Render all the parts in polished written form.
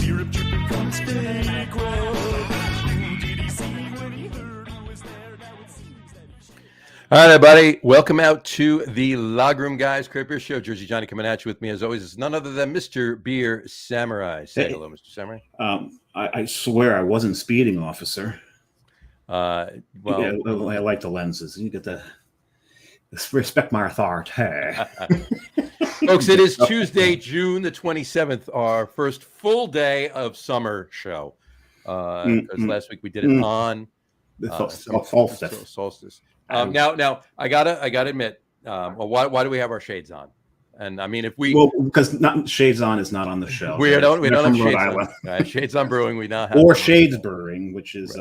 Syrup dripping from his fake robe. Who did he see when he heard who was there? Now it seems that he should. All right, everybody. Welcome out to the Log Room Guys Craft Beer Show. Jersey Johnny coming at you with me, as always, is none other than Mr. Beer Samurai. Say hello, Mr. Samurai. I swear I wasn't speeding, officer. Well, yeah, I like the lenses. You get the respect my authority. Folks, it is Tuesday, June the 27th, our first full day of summer show. Because last week we did it on solstice. Now I gotta admit, why do we have our shades on? And I mean, if we because not shades on is not on the show. We don't have shades on. Shades on Brewing. We now have or Shades Brewing, which is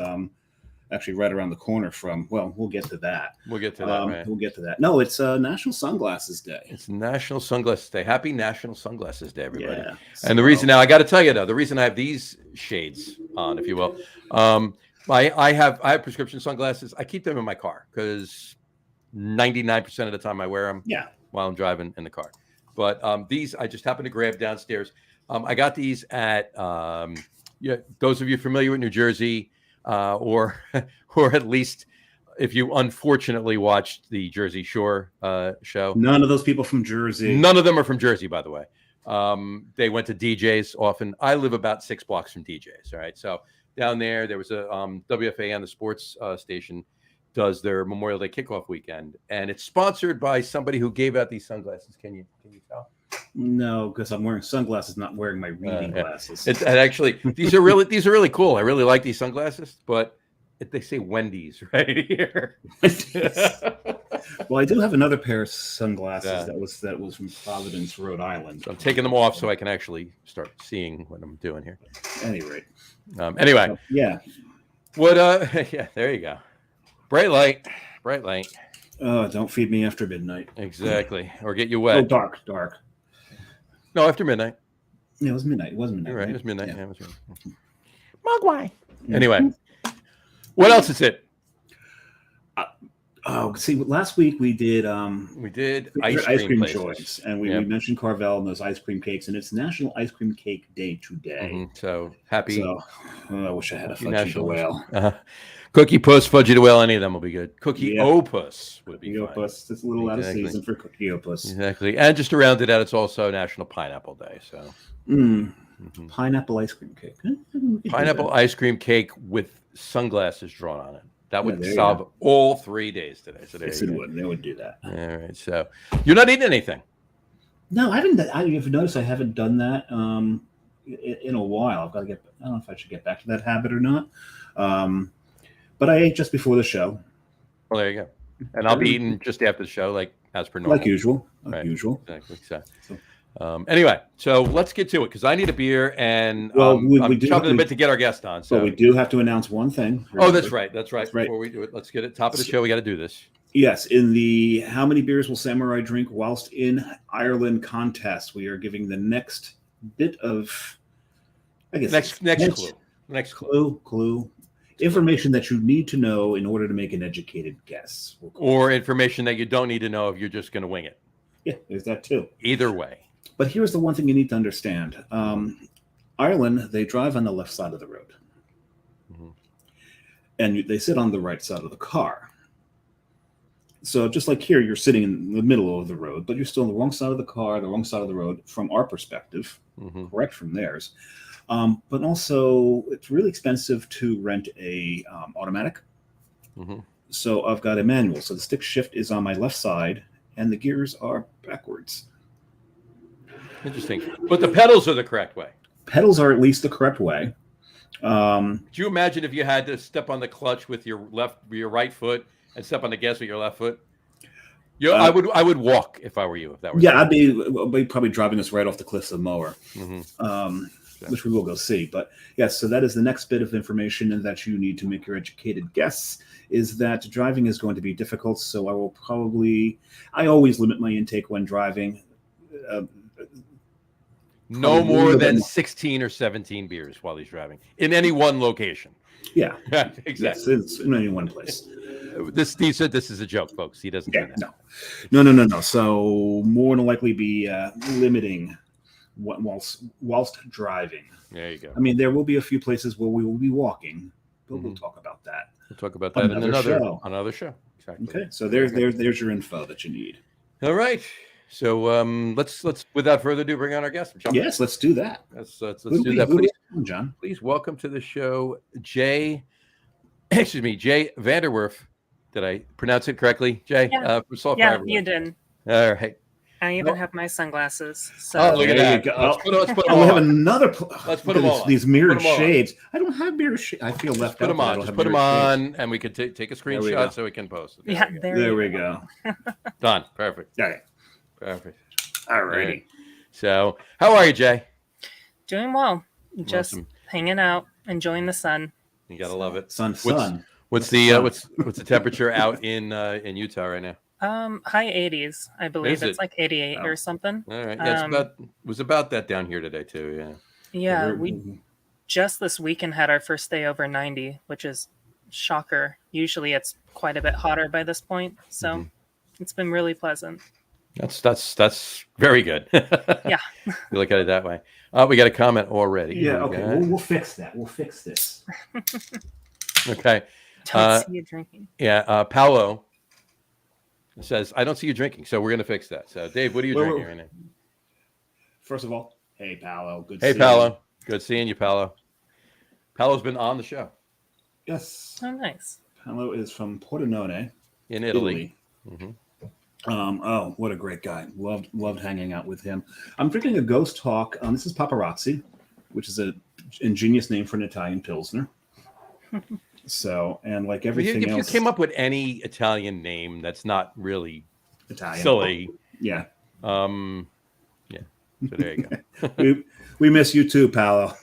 actually right around the corner from. Well, we'll get to that. We'll get to that. Right. We'll get to that. No, it's National Sunglasses Day. It's National Sunglasses Day. Happy National Sunglasses Day, everybody. Yeah, and the reason now I got to tell you though, the reason I have these shades on, if you will, I have prescription sunglasses. I keep them in my car because 99% of the time I wear them. Yeah. While I'm driving in the car. But these I just happened to grab downstairs. I got these at those of you familiar with New Jersey, or at least if you unfortunately watched the Jersey Shore show. None of those people from Jersey. None of them are from Jersey, by the way. They went to DJ's often. I live about 6 blocks from DJ's. All right, so down there was a WFAN, the sports station, does their Memorial Day kickoff weekend, and it's sponsored by somebody who gave out these sunglasses. Can you tell? No, because I'm wearing sunglasses, not wearing my reading glasses. And actually, these are really cool. I really like these sunglasses, but they say Wendy's right here. Well, I do have another pair of sunglasses that was from Providence, Rhode Island. So I'm taking them off so I can actually start seeing what I'm doing here. At any rate. Anyway. Yeah. What? Yeah. There you go. Bright light. Don't feed me after midnight. Exactly. Or get you wet. Oh, dark. No, after midnight. Yeah, it was midnight. It was midnight. You're right. It was midnight. Yeah. It was right. Mogwai. Anyway, what else is it? See, last week we did ice cream joints, and we mentioned Carvel and those ice cream cakes, and it's National Ice Cream Cake Day today. Mm-hmm. So happy! So, I wish I had a Fudgy the Whale. Cookie Puss, Fudgy the Whale, any of them will be good. Cookie Opus would be fine. Opus. It's a little out of season for Cookie Opus. Exactly, and just to round it out, it's also National Pineapple Day. So, pineapple ice cream cake. Pineapple ice cream cake with sunglasses drawn on it. That would solve all 3 days today. So yes, it would. They would do that. All right. So you're not eating anything? No, I haven't. You've noticed I haven't done that in a while. I've got to get. I don't know if I should get back to that habit or not. But I ate just before the show. Well, there you go. And I'll be eating just after the show, like as per normal. Like usual. Exactly. So. Anyway, so let's get to it because I need a beer, and I'm chopping a bit to get our guest on. So we do have to announce one thing. Oh, that's right. Before we do it, let's get it. Top of the show, we got to do this. Yes, in the How Many Beers Will Samurai Drink Whilst in Ireland contest, we are giving the next bit of, I guess, next clue. Information that you need to know in order to make an educated guess. Or information that you don't need to know if you're just going to wing it. Yeah, there's that too. Either way. But here's the one thing you need to understand. Ireland, they drive on the left side of the road. Mm-hmm. And they sit on the right side of the car. So just like here, you're sitting in the middle of the road, but you're still on the wrong side of the car, the wrong side of the road from our perspective, correct from theirs. But also, it's really expensive to rent a automatic. Mm-hmm. So I've got a manual. So the stick shift is on my left side, and the gears are backwards. Interesting. But the pedals are the correct way. Pedals are at least the correct way. Do you imagine if you had to step on the clutch with your right foot and step on the gas with your left foot? I would walk if I were you. If that were I'd be probably driving us right off the cliffs of Mower. Mm-hmm. Which we will go see. But yes, so that is the next bit of information and that you need to make your educated guess, is that driving is going to be difficult. So I always limit my intake when driving. No more than 16 or 17 beers while he's driving in any one location. Yeah, exactly. Yes, it's in any one place. Steve said this is a joke, folks. He doesn't do that. No. So more than likely be limiting whilst driving. There you go. I mean, there will be a few places where we will be walking, but we'll talk about that. We'll talk about that in another show. Exactly. Okay, so there's your info that you need. All right. So let's without further ado bring on our guest. Yes, let's do that. Let's do that. Please, John. Please welcome to the show Jae Vanderwerf. Did I pronounce it correctly? Jay, Yeah. from SaltFire Yeah, Brewing. you did. All right. I even have my sunglasses. So. Oh, look at There that. you go. Let's put them We all have on. another. Let's put them all on. These mirrored Put 'em all on. shades. I don't have mirrored shades. I feel left Put out. them on. Just put them on, and we could take a we go. screenshot so we can post it. Yeah, There we go. Done. Perfect. All right. Perfect. All righty. So, how are you, Jay? Doing well. Just Awesome. hanging out, enjoying the sun. You gotta love it. Sun. What's the temperature out in Utah right now? High 80s, I believe. Is It's it? like 88 Oh. or something. All right. Yeah, it was about that down here today too. Yeah. Yeah, we just this weekend had our first day over 90, which is shocker. Usually it's quite a bit hotter by this point, so it's been really pleasant. That's very good. Yeah. You look at it that way. We got a comment already. Yeah. Okay. We'll fix that. We'll fix this. Okay. Don't see you drinking. Yeah. Paolo says, I don't see you drinking, so we're going to fix that. So, Dave, what are you drinking right now? First of all, hey, Paolo. Good. Hey, seeing Paolo. you. Good seeing you, Paolo. Paolo's been on the show Yes. Oh, nice. Paolo is from Pordenone, in Italy. Mhm. Oh, what a great guy. Loved hanging out with him. I'm drinking a Ghost Hawk. This is Paparazzi, which is an ingenious name for an Italian Pilsner. So, and like everything If else. you came up with any Italian name that's not really Italian. silly, Yeah. yeah. So there you go. we miss you too, Paolo.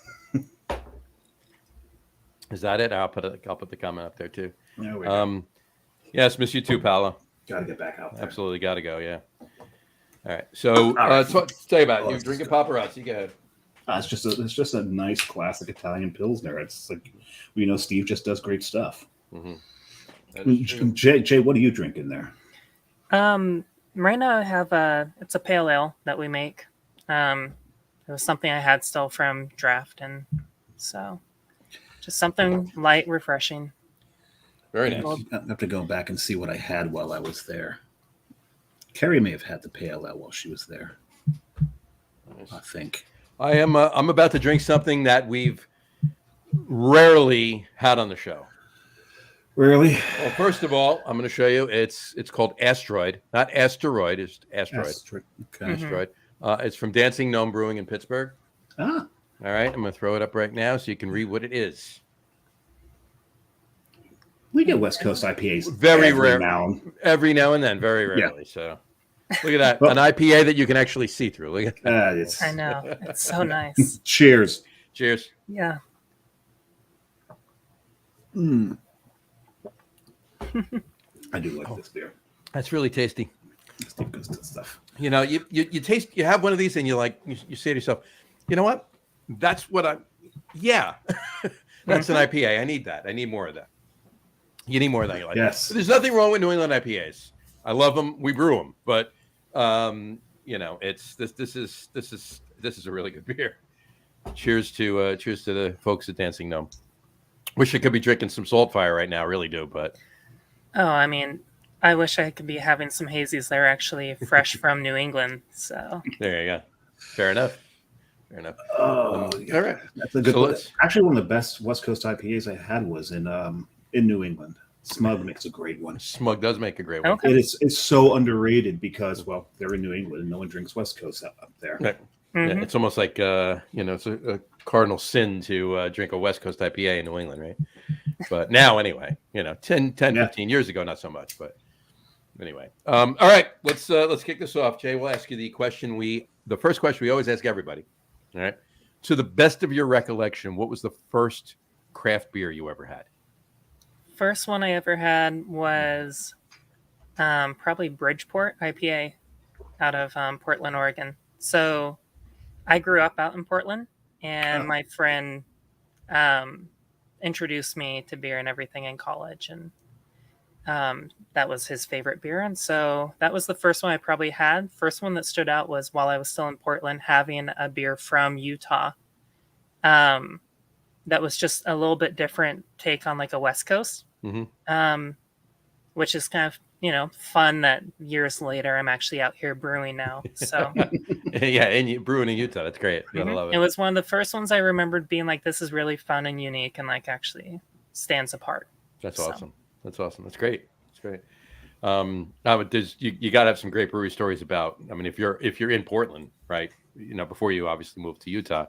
Is that it? I'll put the comment up there too. There we go. Yes, miss you too, Paolo. Got to get back out there. Absolutely got to go. Yeah. All right. So, tell you about it. You're drinking paparazzi. Go ahead. It's just a nice classic Italian Pilsner. It's like, Steve just does great stuff. That is true. Jay, what are you drinking there? Right now I have it's a pale ale that we make. It was something I had still from draft, and so just something light, refreshing. Very nice. I have to go back and see what I had while I was there. Carrie may have had the pale ale while she was there. Nice. I think. I'm about to drink something that we've rarely had on the show. Really? Well, first of all, I'm going to show you. It's called Asteroid, not Asteroid. It's Asteroid. Okay. Asteroid. It's from Dancing Gnome Brewing in Pittsburgh. Ah. All right, I'm going to throw it up right now so you can read what it is. We get West Coast IPAs Very every rare. now. Every now and then, very rarely. So look at that, an IPA that you can actually see through. Look at that. It's, I know. It's so nice. Cheers. Cheers. Yeah. I do like this beer. That's really tasty. Steve goes to stuff. You know, you taste, you have one of these and you say to yourself, you know what? That's what that's an IPA. I need that. I need more of that. You need more of that. You're like, Yes. There's nothing wrong with New England IPAs. I love them. We brew them, but it's this is a really good beer. Cheers to the folks at Dancing Gnome. Wish I could be drinking some SaltFire right now. I really do, but Oh, I mean, I wish I could be having some hazies. They're actually fresh from New England. So there you go. Fair enough. Oh, All right. That's a good So one. let's- Actually, one of the best West Coast IPAs I had was in New England. Smug makes a great one. Smug does make a great one. okay. It's so underrated because, well, they're in New England and no one drinks West Coast up there. Right. Mhm. Yeah, it's almost like it's a cardinal sin to drink a West Coast IPA in New England, right? But now, anyway, 10, 15 years ago, not so much. But anyway, all right, let's kick this off. Jay, we'll ask you the first question we always ask everybody. All right, to the best of your recollection, what was the first craft beer you ever had? First one I ever had was probably Bridgeport IPA out of Portland, Oregon. So I grew up out in Portland, and my friend introduced me to beer and everything in college. And That was his favorite beer. And so that was the first one I probably had. First one that stood out was while I was still in Portland, having a beer from Utah. That was just a little bit different take on like a West Coast, which is kind of, fun that years later I'm actually out here brewing now. So Yeah, and you brewing in Utah. That's great. I love it it. was one of the first ones I remembered being like, this is really fun and unique and like actually stands apart. That's So. awesome. That's awesome. That's great. That's great. You got to have some great brewery stories about. I mean, if you're in Portland, right? Before you obviously moved to Utah,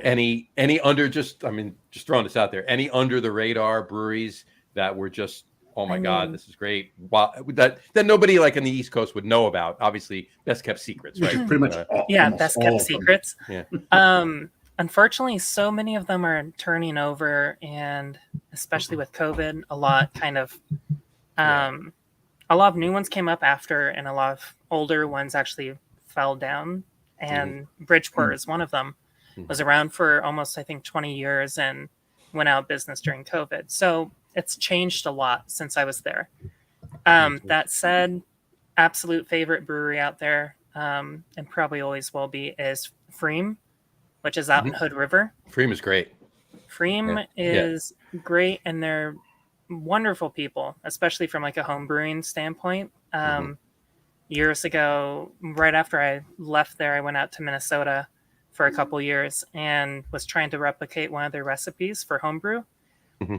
any under just throwing this out there, any under the radar breweries that were just, oh my God, this is great. Wow, that nobody like in the East Coast would know about. Obviously, best kept secrets, right? Pretty much. Best kept secrets. Yeah. Unfortunately, so many of them are turning over, and especially with COVID, a lot of new ones came up after, and a lot of older ones actually fell down. And Bridgeport is one of them. Was around for almost, I think, 20 years and went out of business during COVID. So it's changed a lot since I was there. That said, absolute favorite brewery out there, and probably always will be, is Freem, which is out in Hood River. Freem is great. Freem is great, and they're wonderful people, especially from like a home brewing standpoint. Years ago, right after I left there, I went out to Minnesota for a couple years and was trying to replicate one of their recipes for homebrew.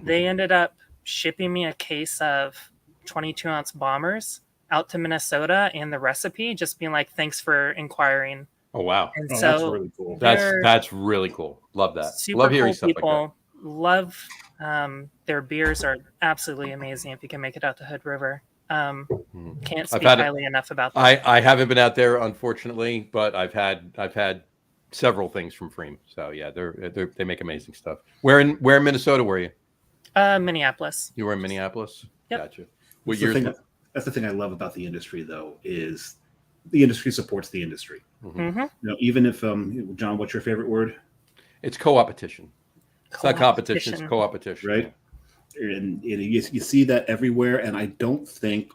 They ended up shipping me a case of 22-ounce bombers out to Minnesota and the recipe, just being like, thanks for inquiring. Oh, wow. And Oh, so that's really cool. That's really cool. Love that. Super Love hearing cool stuff people. Love their beers are absolutely amazing if you can make it out to Hood River. Can't speak highly enough about them. I haven't been out there, unfortunately, but I've had several things from Freem. So yeah, they make amazing stuff. Where in Minnesota were you? Minneapolis. You were in Minneapolis? Yep. Gotcha. What years? That's the thing I love about the industry, though, is the industry supports the industry. Even if John, what's your favorite word? It's co-opetition. It's not competition. It's co-opetition, right? And you see that everywhere. And I don't think,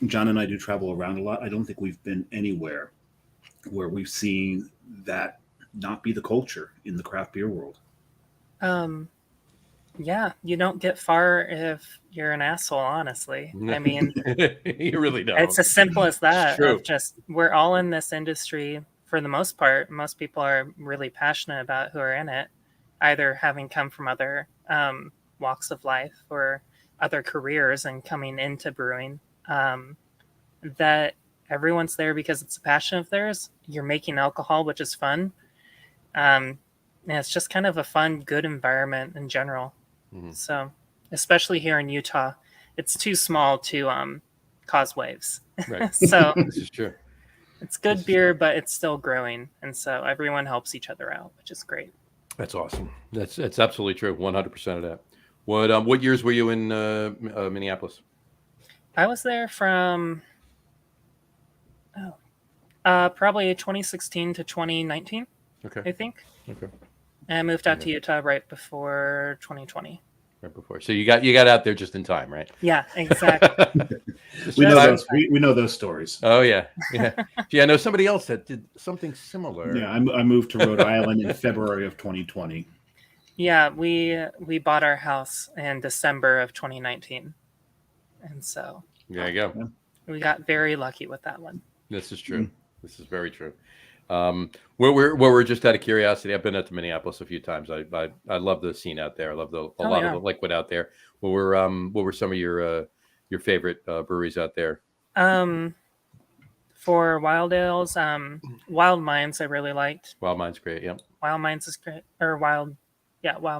John and I do travel around a lot, I don't think we've been anywhere where we've seen that not be the culture in the craft beer world. Yeah, you don't get far if you're an asshole, honestly. I mean, you really don't. It's as simple as that. True. Of just, we're all in this industry for the most part. Most people are really passionate about who are in it, either having come from other walks of life or other careers and coming into brewing. That everyone's there because it's a passion of theirs. You're making alcohol, which is fun. And it's just kind of a fun, good environment in general. So, especially here in Utah, it's too small to cause waves. Right. So This is true. it's good beer, but it's still growing, and so everyone helps each other out, which is great. That's awesome. That's absolutely true. 100% of that. What years were you in Minneapolis? I was there from probably 2016 to 2019. Okay. I think. Okay. And I moved out to Utah right before 2020. Right before. So you got out there just in time, right? Yeah, exactly. we know those stories. Oh yeah. Yeah, I know somebody else that did something similar. Yeah, I moved to Rhode Island in February of 2020. Yeah, we bought our house in December of 2019, and so There you go. we got very lucky with that one. This is true. This is very true. We're just out of curiosity. I've been out to Minneapolis a few times. I love the scene out there. I love a lot of the liquid out there. What were some of your favorite breweries out there? For Wild Ales, Wild Minds I really liked. Wild Mind's great. Yep. Wild Minds is great. Or Wild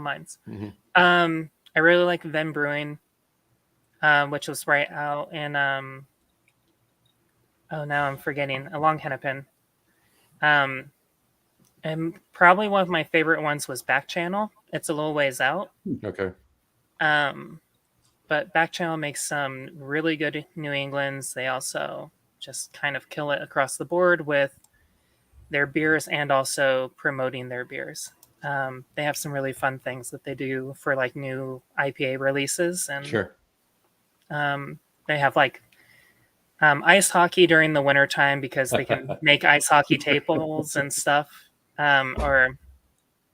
Minds. I really like Ven Brewing, which was right out in now I'm forgetting, along Hennepin. And probably one of my favorite ones was Back Channel. It's a little ways out. Okay. But Back Channel makes some really good New Englands. They also just kind of kill it across the board with their beers and also promoting their beers. They have some really fun things that they do for like new IPA releases, and Sure. They have like ice hockey during the wintertime because they can make ice hockey tables and stuff. Or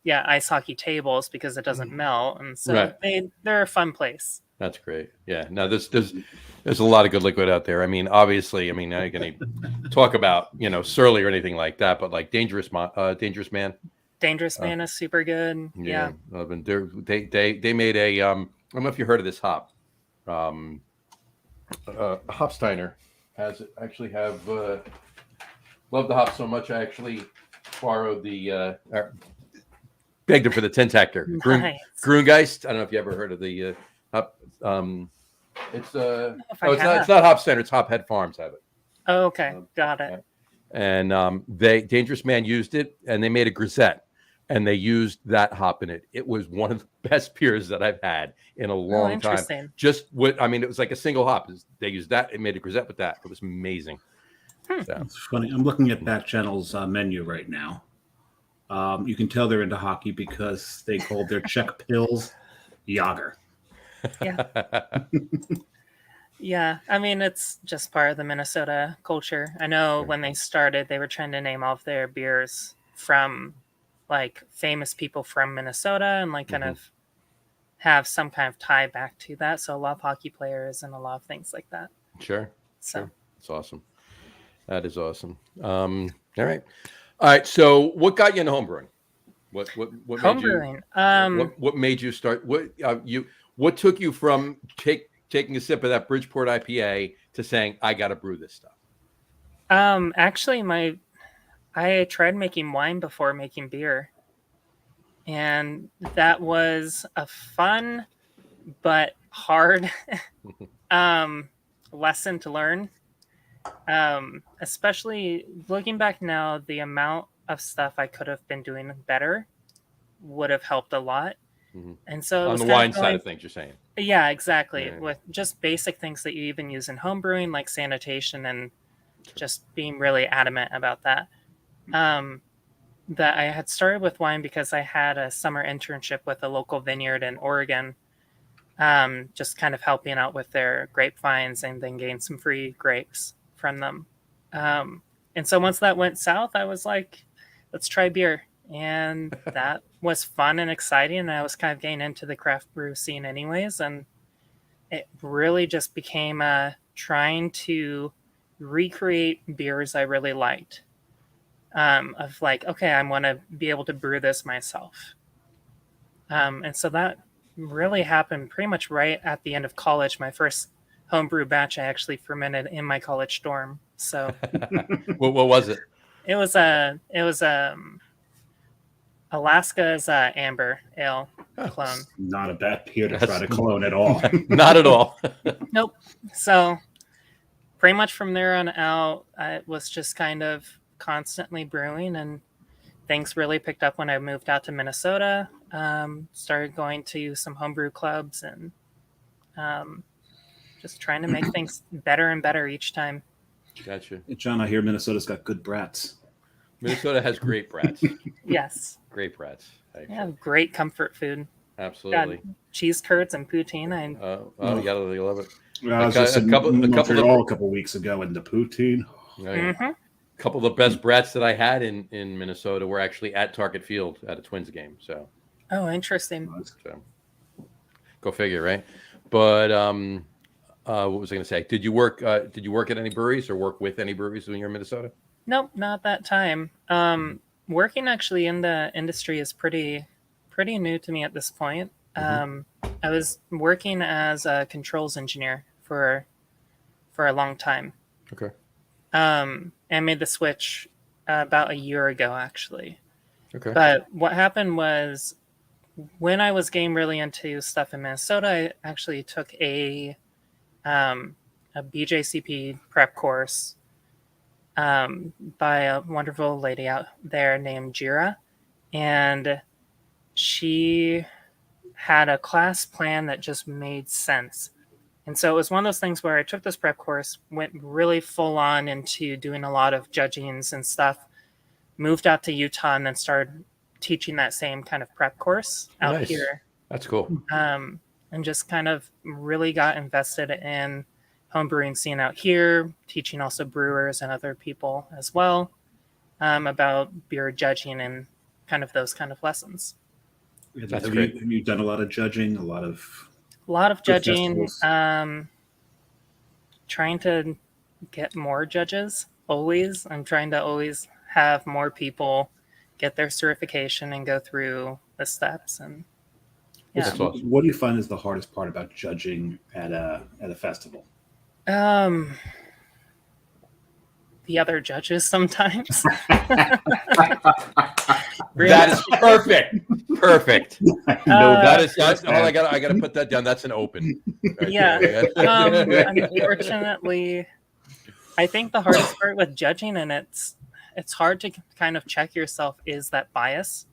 yeah, ice hockey tables because it doesn't melt. And so Right. they're a fun place. That's great. Yeah. No, there's a lot of good liquid out there. I mean, obviously, I mean, I'm going to talk about, Surly or anything like that, but like Dangerous Man. Dangerous Man is super good. Yeah. They made a I don't know if you heard of this hop. Hopsteiner has actually have love the hop so much. I actually borrowed begged him for the 10-tactor. Nice. Grungeist. I don't know if you ever heard of the hop. It's it's not Hopsteiner. It's Hop Head Farms have it. Oh, okay, got it. And Dangerous Man used it, and they made a grisette, and they used that hop in it. It was one of the best beers that I've had in a long time. Just it was like a single hop. They used that. It made a grisette with that. It was amazing. So. It's funny. I'm looking at Back Channel's menu right now. You can tell they're into hockey because they called their Czech pills Yager. Yeah. Yeah. I mean, it's just part of the Minnesota culture. I know when they started, they were trying to name all of their beers from like famous people from Minnesota and like kind of have some kind of tie back to that. So a lot of hockey players and a lot of things like that. Sure. So sure. It's awesome. That is awesome. All right. So what got you into homebrewing? What homebrewing? What made you start? What took you from taking a sip of that Bridgeport IPA to saying I got to brew this stuff? Actually, I tried making wine before making beer, and that was a fun but hard lesson to learn. Especially looking back now, the amount of stuff I could have been doing better would have helped a lot. And so on the wine side of things, you're saying? Yeah, exactly. Yeah. With just basic things that you even use in home brewing, like sanitation, and just being really adamant about that. That I had started with wine because I had a summer internship with a local vineyard in Oregon, just kind of helping out with their grapevines and then gain some free grapes from them. And so once that went south, I was like, let's try beer. And that was fun and exciting. And I was kind of getting into the craft brew scene anyways. And it really just became trying to recreate beers I really liked. Of like, okay, I want to be able to brew this myself. And so that really happened pretty much right at the end of college. My first homebrew batch I actually fermented in my college dorm. So what was it? It was Alaska's amber ale clone. Not a bad beer to try to clone at all. Not at all. Nope. So pretty much from there on out, I was just kind of constantly brewing, and things really picked up when I moved out to Minnesota. Started going to some homebrew clubs and just trying to make things better and better each time. Gotcha. Hey, John, I hear Minnesota's got good brats. Minnesota has great brats. Yes. Great brats. Yeah, great comfort food. Absolutely. Got cheese curds and poutine. You gotta love it. Well, I was just in Montreal a couple weeks ago, and the poutine. A couple of the best brats that I had in Minnesota were actually at Target Field at a Twins game. So. Oh, interesting. So, go figure, right? But what was I going to say? Did you work at any breweries or work with any breweries when you're in Minnesota? Nope, not that time. Working actually in the industry is pretty new to me at this point. I was working as a controls engineer for a long time. Okay. And made the switch about a year ago, actually. Okay. But what happened was when I was getting really into stuff in Minnesota, I actually took a BJCP prep course by a wonderful lady out there named Jira. And she had a class plan that just made sense. And so it was one of those things where I took this prep course, went really full on into doing a lot of judgings and stuff, moved out to Utah, and then started teaching that same kind of prep course out here. That's cool. and just kind of really got invested in homebrewing scene out here, teaching also brewers and other people as well about beer judging and kind of those kind of lessons. That's have great. you done a lot of judging? A lot of good Judging. festivals? Trying to get more judges. Always, I'm trying to always have more people get their certification and go through the steps. And yeah, That's awesome. What do you find is the hardest part about judging at a festival? The other judges sometimes. That is perfect. Perfect. No, That's all I got to put that down. That's an open. Right Yeah. there. Unfortunately, I think the hardest part with judging, and it's hard to kind of check yourself, is that bias.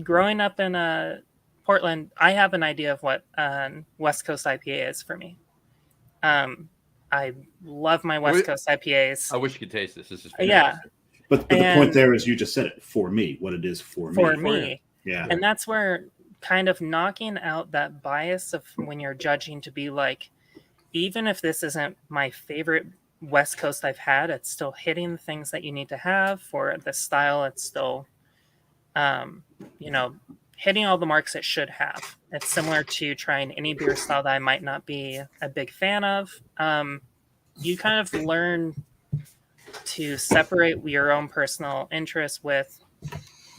Growing up in Portland, I have an idea of what West Coast IPA is for me. I love my West Coast IPAs. I wish you could taste this. This is Yeah. But the point there is you just said it, for me, what it is for me. For me. Yeah. And that's where kind of knocking out that bias of when you're judging to be like, even if this isn't my favorite West Coast I've had, it's still hitting the things that you need to have for the style. It's still, hitting all the marks it should have. It's similar to trying any beer style that I might not be a big fan of. You kind of learn to separate your own personal interests with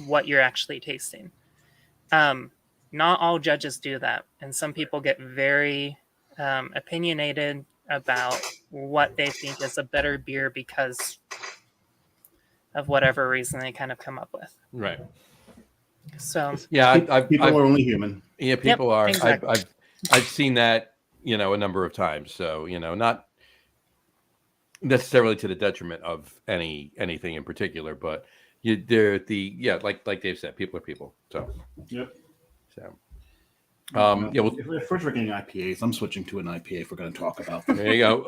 what you're actually tasting. Not all judges do that, and some people get very opinionated about what they think is a better beer because of whatever reason they kind of come up with. Right. So yeah, people are only human. Yeah, people are. Exactly. I've seen that, a number of times. So, not necessarily to the detriment of anything in particular, but like Dave said, people are people. So Yep. So if we're drinking IPAs, I'm switching to an IPA if we're going to talk about them. there you go.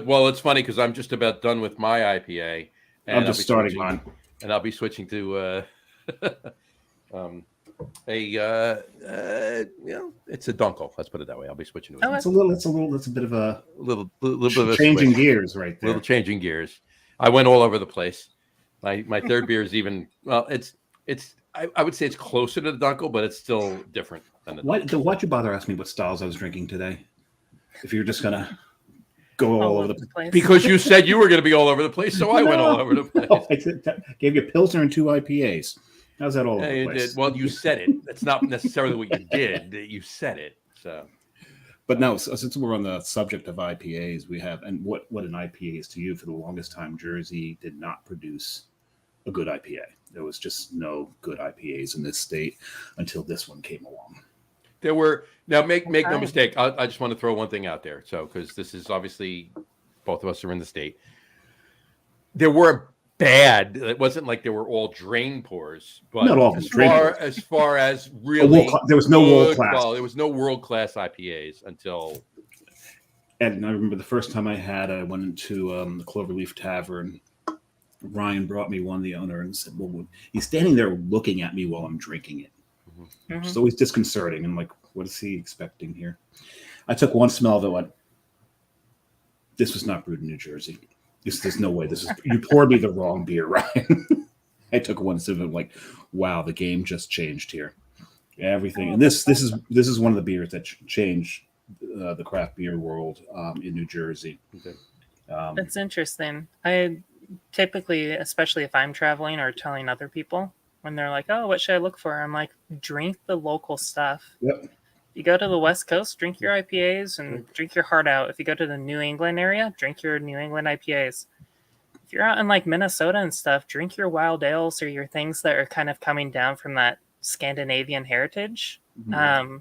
Well, it's funny because I'm just about done with my IPA, and I'm just starting mine, and I'll be switching to it's a Dunkel. Let's put it that way. I'll be switching to it. It's a bit of a little bit of a changing switch. gears right there. Little changing gears. I went all over the place. My third beer is even I would say it's closer to the Dunkel, but it's still different than the Dunkel. Why'd you bother asking me what styles I was drinking today? If you're just gonna go all over the place. Because you said you were going to be all over the place, so I went all over the place. No, I gave you a Pilsner and 2 IPAs. How's that all over the place? Well, you said it. That's not necessarily what you did. You said it. So, but no, since we're on the subject of IPAs, we have, and what an IPA is to you. For the longest time, Jersey did not produce a good IPA. There was just no good IPAs in this state until this one came along. There were, now make no mistake. I just want to throw one thing out there. So, because this is obviously both of us are in the state. There were bad. It wasn't like they were all drain pours, but not all as far as really, there was no world class. Well, there was no world class IPAs until. And I remember the first time I went into the Cloverleaf Tavern. Ryan brought me one, the owner, and said, "Well, he's standing there looking at me while I'm drinking it." Mm-hmm. It's always disconcerting. I'm like, what is he expecting here? I took one smell of it, went, this was not brewed in New Jersey. There's no way. You poured me the wrong beer, Ryan. I took one sip of it, like, wow, the game just changed here. Everything. And this is one of the beers that changed the craft beer world in New Jersey. Okay. That's interesting. I typically, especially if I'm traveling or telling other people, when they're like, oh, what should I look for? I'm like, drink the local stuff. Yep. You go to the West Coast, drink your IPAs and drink your heart out. If you go to the New England area, drink your New England IPAs. If you're out in like Minnesota and stuff, drink your wild ales or your things that are kind of coming down from that Scandinavian heritage. Mm-hmm.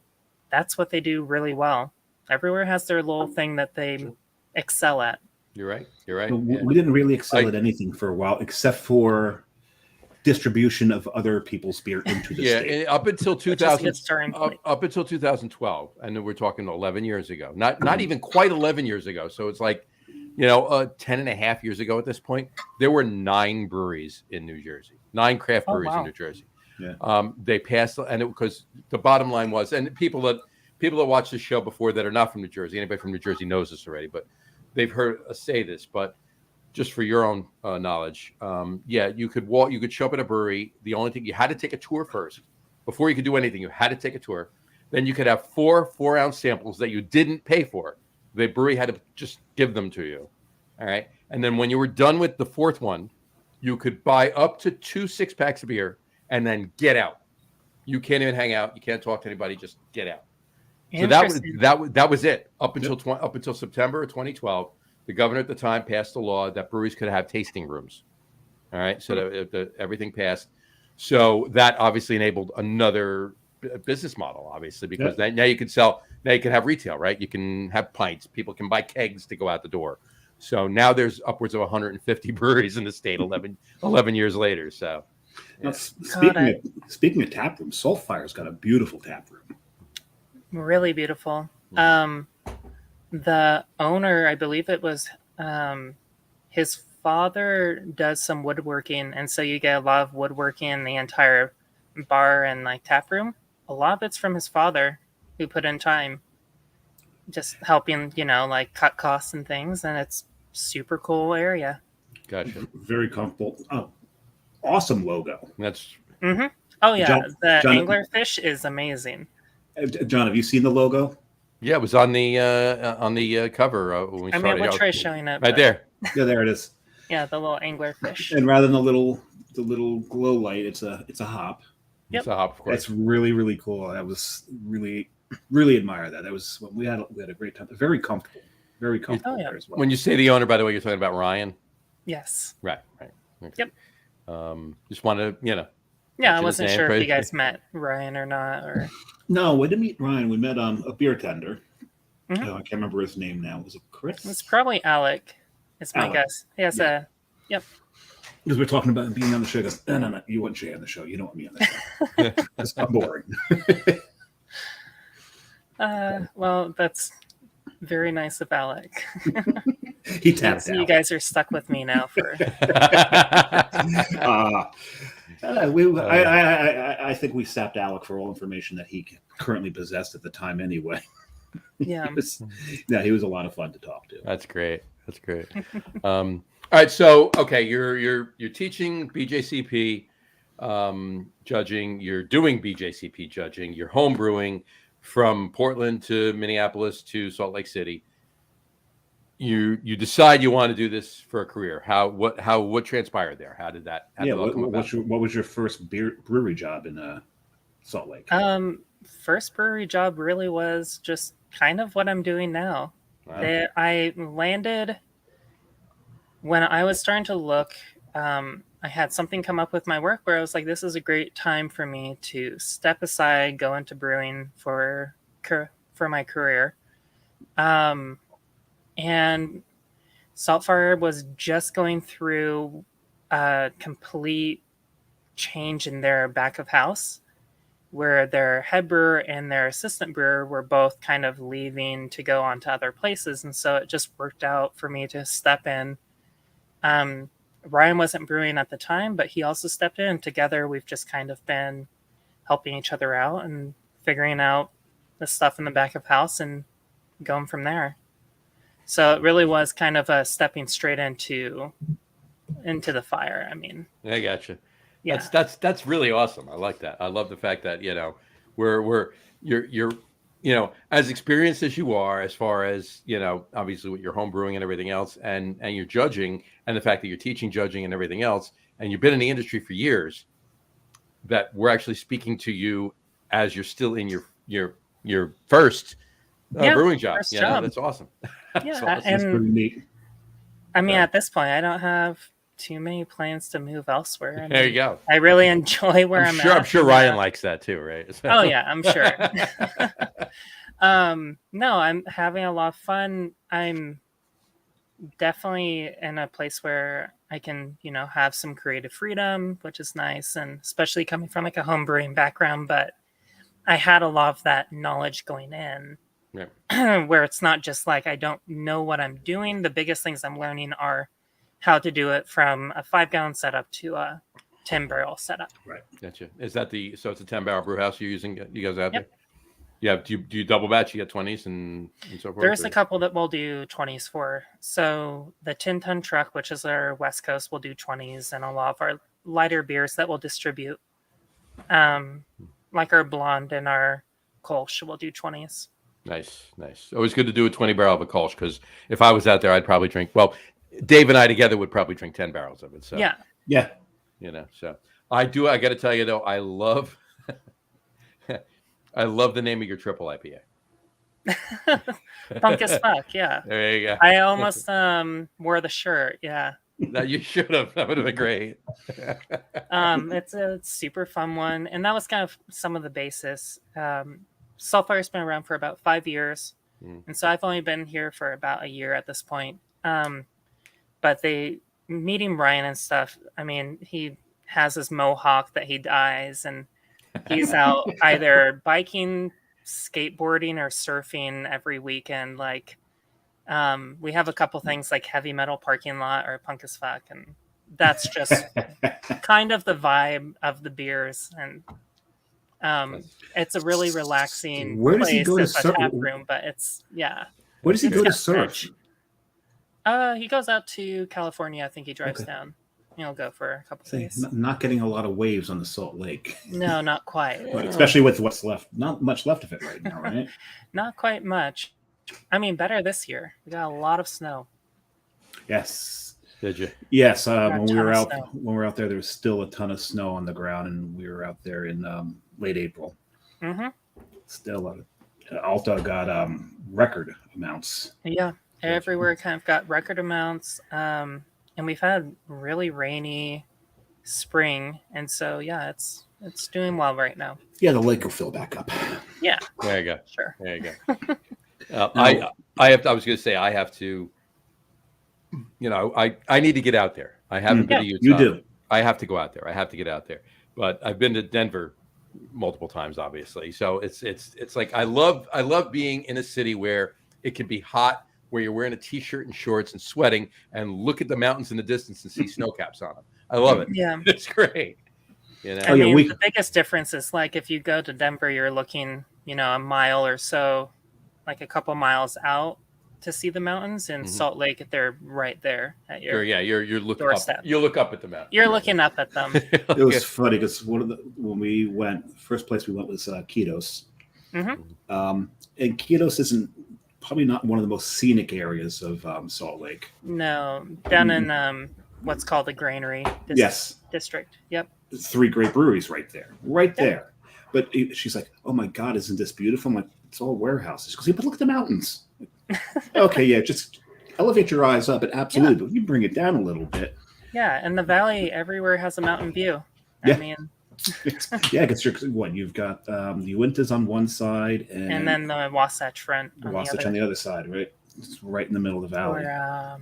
That's what they do really well. Everywhere has their little thing that they excel at. You're right. We didn't really excel at anything for a while, except for distribution of other people's beer into the state. Up until 2012, and we're talking 11 years ago. Not even quite 11 years ago. So it's like, 10 and a half years ago at this point, there were 9 breweries in New Jersey, 9 craft breweries in New Jersey. Yeah. They passed, and because the bottom line was, and people people that watch this show before that are not from New Jersey, anybody from New Jersey knows this already, but they've heard us say this. But just for your own knowledge, you could show up at a brewery. The only thing, you had to take a tour first. Before you could do anything, you had to take a tour. Then you could have 4-ounce samples that you didn't pay for. The brewery had to just give them to you. All right. And then when you were done with the fourth one, you could buy up to 2 6-packs of beer and then get out. You can't even hang out. You can't talk to anybody. Just get out. So that was it up until September of 2012. The governor at the time passed a law that breweries could have tasting rooms. All right. So everything passed. So that obviously enabled another business model, obviously, because now you can sell. Now you can have retail, right? You can have pints. People can buy kegs to go out the door. So now there's upwards of 150 breweries in the state 11 years later. So now, speaking of tap room, SaltFire's got a beautiful tap room. Really beautiful. The owner, I believe it was his father, does some woodworking, and so you get a lot of woodworking in the entire bar and like tap room. A lot of it's from his father, who put in time, just helping, like cut costs and things, and it's super cool area. Gotcha. Very comfortable. Oh, awesome logo. That's. Mm-hmm. Oh yeah, John, anglerfish is amazing. John, have you seen the logo? Yeah, it was on the cover when we started. We'll try showing it right there. Yeah, there it is. Yeah, the little anglerfish. And rather than the little glow light, it's a hop. Yep. It's a hop, of course. That's really, really cool. I was really admire that. That was we had a great time. Very comfortable. Very comfortable there as well. When you say the owner, by the way, you're talking about Ryan. Yes. Right. Okay. Yep. Just wanted to, Yeah, I wasn't sure if you guys met Ryan or not. Or no, we didn't meet Ryan. We met a beer tender. Mm-hmm. I can't remember his name now. Was it Chris? It's probably Alec. It's my guess. He has a. Yep. Because we're talking about being on the show. He goes, no, you want Jay on the show. You don't want me on the show. That's not boring. Well, that's very nice of Alec. He tapped out. You guys are stuck with me now for. I think we sapped Alec for all information that he currently possessed at the time anyway. Yeah. He was a lot of fun to talk to. That's great. All right, so you're teaching BJCP judging. You're doing BJCP judging. You're home brewing from Portland to Minneapolis to Salt Lake City. You decide you want to do this for a career. What transpired there? How did that? What was your first brewery job in Salt Lake? First brewery job really was just kind of what I'm doing now. Wow. I landed when I was starting to look. I had something come up with my work where I was like, this is a great time for me to step aside, go into brewing for my career. And SaltFire was just going through a complete change in their back of house, where their head brewer and their assistant brewer were both kind of leaving to go on to other places. And so it just worked out for me to step in. Ryan wasn't brewing at the time, but he also stepped in. Together, we've just kind of been helping each other out and figuring out the stuff in the back of house and going from there. So it really was kind of a stepping straight into the fire. I mean, I gotcha. Yeah. That's really awesome. I like that. I love the fact that you're as experienced as you are, as far as obviously with your home brewing and everything else, and you're judging, and the fact that you're teaching judging and everything else, and you've been in the industry for years, that we're actually speaking to you as you're still in your first brewing job. Job. That's awesome. Yeah, That's pretty neat. I mean, at this point, I don't have too many plans to move elsewhere. I mean, there you go. I really enjoy where I'm at. I'm sure Ryan likes that too, right? So. Oh yeah, I'm sure. No, I'm having a lot of fun. I'm definitely in a place where I can, have some creative freedom, which is nice, and especially coming from like a home brewing background. But I had a lot of that knowledge going in, where it's not just like I don't know what I'm doing. The biggest things I'm learning are how to do it from a 5-gallon setup to a 10-barrel setup. Right. Gotcha. Is that so it's a 10-barrel brew house you're using? You guys out there? Yeah. Do you double batch? You get 20s and so forth? There's or- a couple that we'll do 20s for. So the 10-ton truck, which is our West Coast, will do 20s, and a lot of our lighter beers that we'll distribute, like our blonde and our Kolsch, will do 20s. Nice. Always good to do a 20 barrel of a Kolsch, because if I was out there, I'd probably drink. Well, Dave and I together would probably drink 10 barrels of it. So Yeah. Yeah. So I got to tell you though, I love the name of your triple IPA. Punk as fuck. Yeah. There you go. I almost wore the shirt. Yeah. No, you should have. That would have been great. It's a super fun one, and that was kind of some of the basis. SaltFire's been around for about 5 years, and so I've only been here for about a year at this point. But meeting Ryan and stuff, I mean, he has his mohawk that he dyes, and he's out either biking, skateboarding, or surfing every weekend. Like, we have a couple things like heavy metal parking lot or punk as fuck, and that's just kind of the vibe of the beers. And it's a really relaxing Where does place. he go to It's a surf? tap room, but it's Where does he It's go to got surf? fish. He goes out to California. I think he drives down. He'll go for a couple days. Not getting a lot of waves on the Salt Lake. No, not quite. Especially with what's left. Not much left of it right now, right? Not quite much. I mean, better this year. We got a lot of snow. Yes. Did you? Yes. a When we ton were of out, snow. there was still a ton of snow on the ground, and we were out there in late April. Mm-hmm. Still, Alta got record amounts. Yeah, everywhere kind of got record amounts. And we've had really rainy spring, and so it's doing well right now. Yeah, the lake will fill back up. Yeah, There you go. sure. There you go. I was going to say, I have to. I need to get out there. I haven't been to Utah. You do. I have to go out there. I have to get out there. But I've been to Denver multiple times, obviously. So it's like I love being in a city where it can be hot, where you're wearing a t-shirt and shorts and sweating, and look at the mountains in the distance and see snow caps on them. I love it. Yeah, It's great. I mean, the biggest difference is like if you go to Denver, you're looking, a mile or so, like a couple miles out to see the mountains. In Salt Lake, they're right there at your you're looking doorstep. up. You look up at the mountain. You're looking up at them. It was funny because when we went, first place we went was Quitos. Mm-hmm. And Quitos isn't probably not one of the most scenic areas of Salt Lake. No, down in what's called the Granary district. Yep. 3 great breweries right there. But she's like, "Oh my God, isn't this beautiful?" I'm like, "It's all warehouses." She goes, "Yeah, but look at the mountains." Okay, yeah, just elevate your eyes up, and absolutely, but you bring it down a little bit. Yeah, and the valley everywhere has a mountain view. Yeah. I mean, Yeah, because you've got the Uintas on one side, and then the Wasatch Front on Wasatch on the other side, right? It's right in the middle of the valley. Or,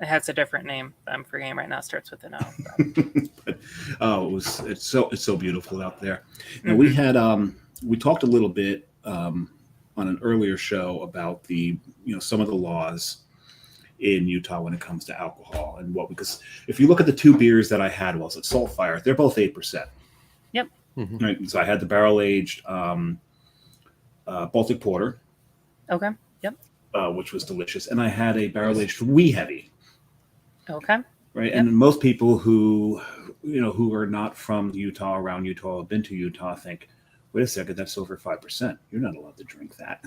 it has a different name that I'm forgetting right now. It starts with an O. But, it's so beautiful out there. Now we had we talked a little bit on an earlier show about the some of the laws in Utah when it comes to alcohol and because if you look at the 2 beers that I had at SaltFire, they're both 8%. Yep. Right. So I had the barrel aged Baltic Porter. Okay. Yep. Which was delicious, and I had a barrel aged Wee Heavy. Okay. Right. Yep. And most people who are not from Utah, around Utah, have been to Utah, think, wait a second, that's over 5%. You're not allowed to drink that.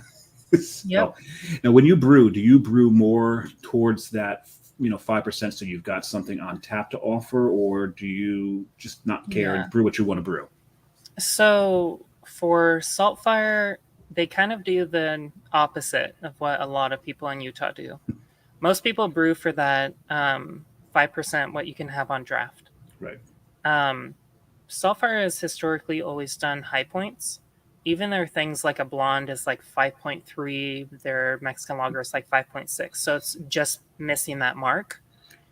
Yep. Now, when you brew, do you brew more towards that, 5%, so you've got something on tap to offer, or do you just not care and brew what you want to brew? So for SaltFire, they kind of do the opposite of what a lot of people in Utah do. Most people brew for that 5% what you can have on draft. Right. SaltFire has historically always done high points. Even their things like a blonde is like 5.3, their Mexican lager is like 5.6. So it's just missing that mark.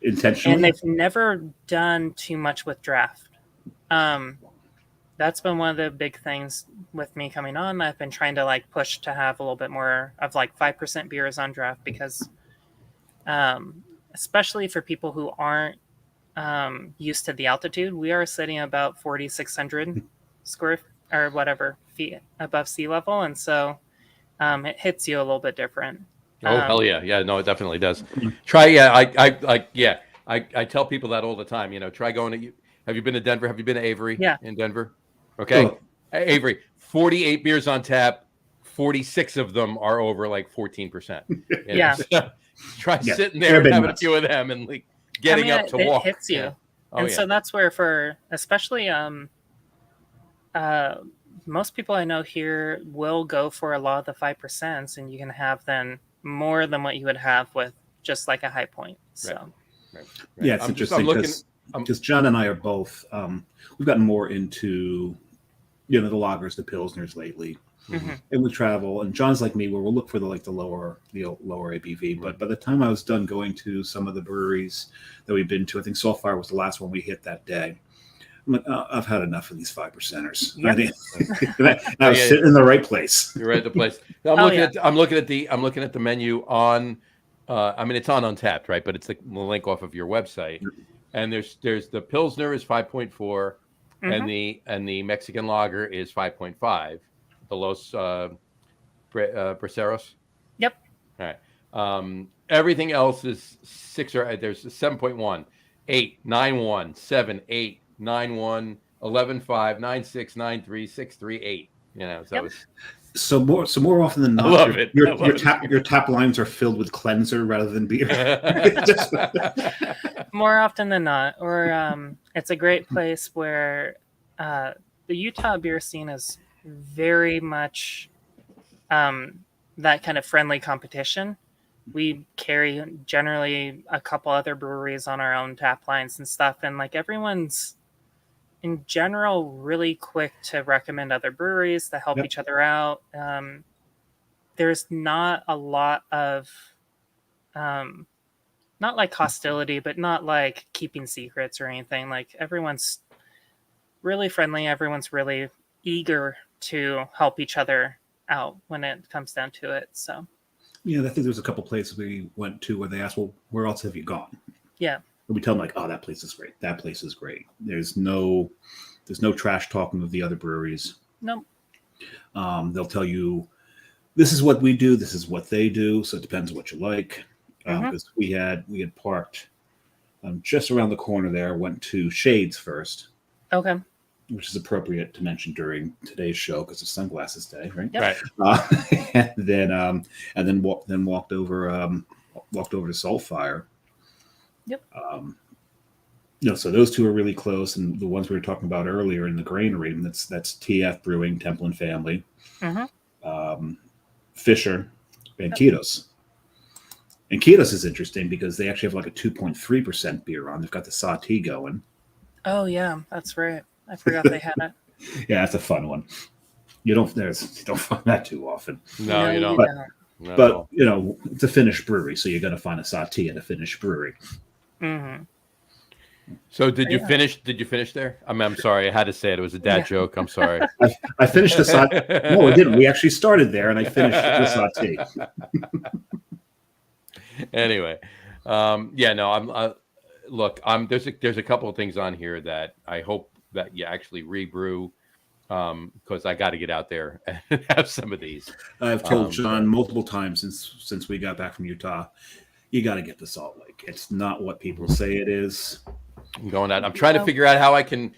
Intentionally? And they've never done too much with draft. That's been one of the big things with me coming on. I've been trying to push to have a little bit more of 5% beers on draft because especially for people who aren't used to the altitude, we are sitting about 4,600 feet feet above sea level, and so it hits you a little bit different. Oh, hell yeah. Yeah, no, it definitely does. Mhm. Try, I tell people that all the time, try going to, have you been to Denver? Have you been to Avery Yeah. in Denver? Okay. Oh, Avery, 48 beers on tap, 46 of them are over like 14%. Yeah. So try Yeah, sitting they're there a and bit having nuts. a few of them and like getting up to it walk. hits you. Yeah. Oh, And yeah. so that's where, for especially most people I know here will go for a lot of the 5%, and you can have then more than what you would have with just like a high point. So Right. Yeah, it's I'm interesting looking. because John and I are both we've gotten more into the lagers, the pilsners lately, Mhm. and we travel. And John's like me, where we'll look for the lower ABV. But by the time I was done going to some of the breweries that we've been to, I think SaltFire was the last one we hit that day. I'm like, I've had enough of these 5%ers. Yep. I was sitting in the right place. You're right at the place. Now, I'm looking at the menu on. I mean, it's on Untapped, right? But it's the link off of your website, and there's the Pilsner is 5.4, and the Mexican Lager is 5.5. The Los Braceros. Yep. All right. Everything else is 6 or there's 7.1, 8, 9.1, 7, 8, 9.1, 11.5, 9.6, 9.3, 6.3, 8. So it's. So more often than not, I love it. Your tap lines are filled with cleanser rather than beer. More often than not, or it's a great place where the Utah beer scene is very much that kind of friendly competition. We carry generally a couple other breweries on our own tap lines and stuff, and like everyone's in general really quick to recommend other breweries that help each other out. There's not a lot of not like hostility, but not like keeping secrets or anything. Like everyone's really friendly, everyone's really eager to help each other out when it comes down to it. So I think there's a couple places we went to where they asked, well, where else have you gone? Yeah. And we tell them like, oh, that place is great. That place is great. There's no trash talking of the other breweries. Nope. They'll tell you, this is what we do. This is what they do. So it depends on what you like. Because we had parked just around the corner there. Went to Shades first. Okay. Which is appropriate to mention during today's show because it's Sunglasses Day, right? Yep. Right. And then walked over to SaltFire. Yep. So those two are really close, and the ones we were talking about earlier in the granary, and that's TF Brewing, Temple and Family, Fisher, and Kitos. And Kitos is interesting because they actually have like a 2.3% beer on. They've got the Sati going. Oh yeah, that's right. I forgot they had it. Yeah, that's a fun one. You don't find that too often. No, you don't. But it's a Finnish brewery, so you're going to find a Sati at a Finnish brewery. Mm-hmm. So did you finish? Did you finish there? I'm sorry, I had to say it. It was a dad joke. I'm sorry. I finished the Sati. No, we didn't. We actually started there, and I finished the Sati. Anyway, look. There's a couple of things on here that I hope that you actually rebrew, because I got to get out there and have some of these. I've told John multiple times since we got back from Utah, you got to get to Salt Lake. It's not what people say it is. I'm going out. I'm trying to figure out how I can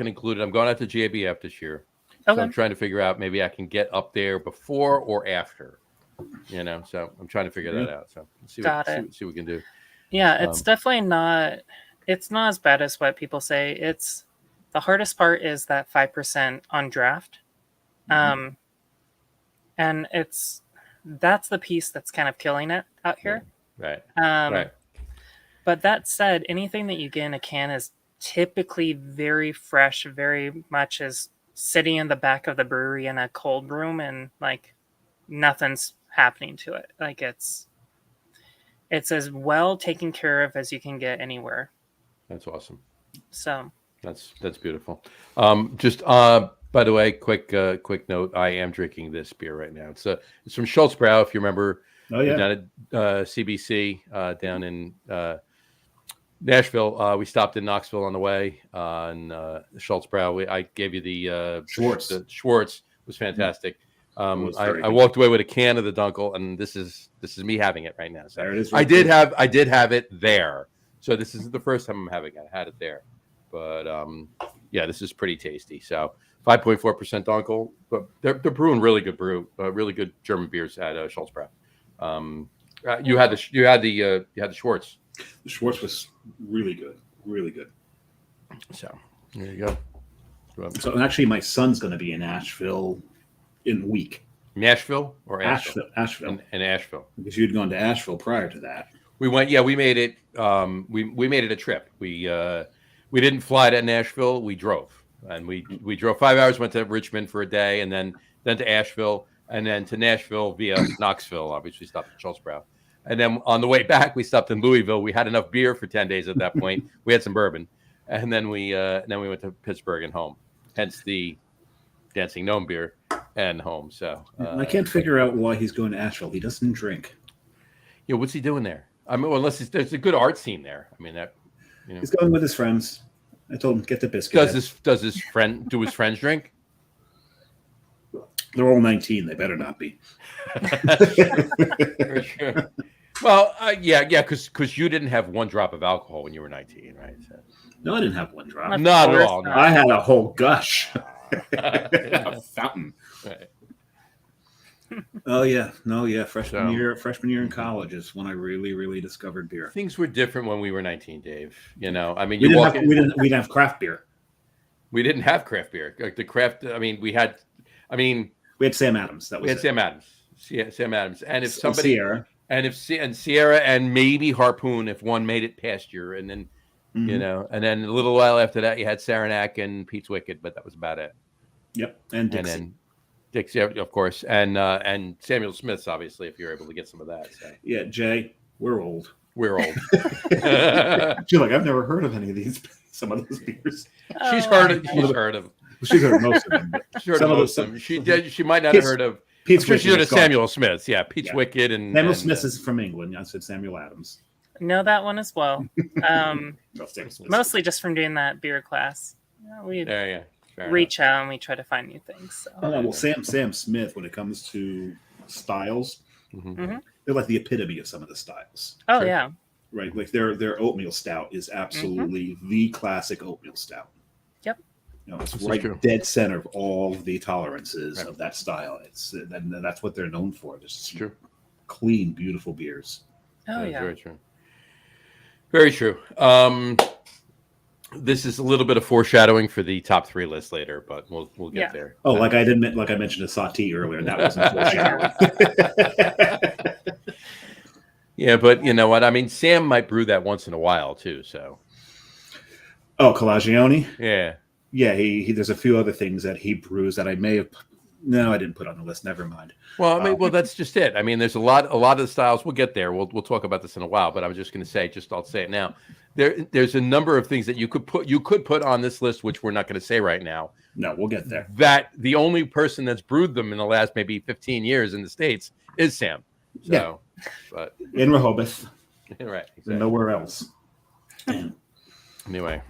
include it. I'm going out to GABF this year, so I'm trying to figure out maybe I can get up there before or after. So I'm trying to figure that out. So let's see what we can do. Yeah, it's definitely not. It's not as bad as what people say. It's the hardest part is that 5% on draft, and that's the piece that's kind of killing it out here. Right. Right. But that said, anything that you get in a can is typically very fresh, very much is sitting in the back of the brewery in a cold room, and like nothing's happening to it. Like it's as well taken care of as you can get anywhere. That's awesome. So that's beautiful. By the way, quick note: I am drinking this beer right now. It's from Schultzbrow, if you remember. Oh yeah. Down at CBC, down in Nashville. We stopped in Knoxville on the way, and Schultzbrow. I gave you the Schwartz. The Schwartz was fantastic. was very I good. walked away with a can of the Dunkel, and this is me having it right now. So There it is. I did have it there. So this isn't the first time I'm having it. I had it there, but yeah, this is pretty tasty. So 5.4% Dunkel, but they're brewing really good really good German beers at Schultzbräu. You had the Schwartz. The Schwartz was really good, really good. So there you go. So actually, my son's going to be in Asheville in a week. Nashville or Asheville? Asheville. In Asheville. Because you'd gone to Asheville prior to that. We went. Yeah, we made it. We made it a trip. We didn't fly to Nashville. We drove, and we drove 5 hours. Went to Richmond for a day, and then to Asheville, and then to Nashville via Knoxville. Obviously, stopped at Schultzbräu, and then on the way back, we stopped in Louisville. We had enough beer for 10 days at that point. We had some bourbon, and then we went to Pittsburgh and home. Hence the Dancing Gnome beer and home. So I can't figure out why he's going to Asheville. He doesn't drink. Yeah, what's he doing there? I mean, well, there's a good art scene there. I mean, that He's going with his friends. I told him get the biscuit. Does his friends drink? They're all 19. They better not be. For sure. Well, yeah, because you didn't have one drop of alcohol when you were 19, right? So. No, I didn't have one drop. Not at all. No. I had a whole gush. Yeah. A fountain. Right. Oh yeah, no, yeah. Freshman year in college is when I really discovered beer. Things were different when we were 19, Dave. You know, I mean, we didn't have craft beer. We didn't have craft beer. Like the craft. We had Sam Adams. That was Sam Adams. Yeah, Sam Adams. And if somebody Sierra. and Sierra and maybe Harpoon, if one made it past year, and then and then a little while after that, you had Saranac and Pete's Wicked, but that was about it. Yep, and Dixie. And then Dixie, of course, and Samuel Smith's, obviously, if you're able to get some of that. So. Yeah, Jay, we're old. We're old. She's like, I've never heard of any of these. Some of those beers. She's heard of. She's heard of most of them. She's heard of most of them. She might not have heard of. Pete's She's heard of Samuel Smith's. Yeah, Pete's Wicked and Samuel Smith is from England. I said Samuel Adams. Know that one as well. Mostly just from doing that beer class. We reach out and we try to find new things. So. Well, Sam Smith, when it comes to styles, they're like the epitome of some of the styles. Oh, yeah. Right. Like their oatmeal stout is absolutely the classic oatmeal stout. Yep. You know, it's right dead center of all the tolerances of that style. It's and that's what they're known for. Just clean, beautiful beers. Oh, yeah. Very true. Very true. This is a little bit of foreshadowing for the top 3 list later, but we'll get there. Oh, like I mentioned a Sati earlier. That wasn't foreshadowing. Yeah, but you know what? I mean, Sam might brew that once in a while too. So. Oh, Colagione. Yeah. Yeah. He there's a few other things that he brews that I may have. No, I didn't put on the list. Never mind. Well, well, that's just it. I mean, there's a lot of the styles. We'll get there. We'll talk about this in a while. But I was just going to say, I'll say it now. There's a number of things that you could put on this list, which we're not going to say right now. No, we'll get there. That the only person that's brewed them in the last maybe 15 years in the States is Sam. So, yeah. But in Rehoboth, right? Exactly. Nowhere else. Anyway,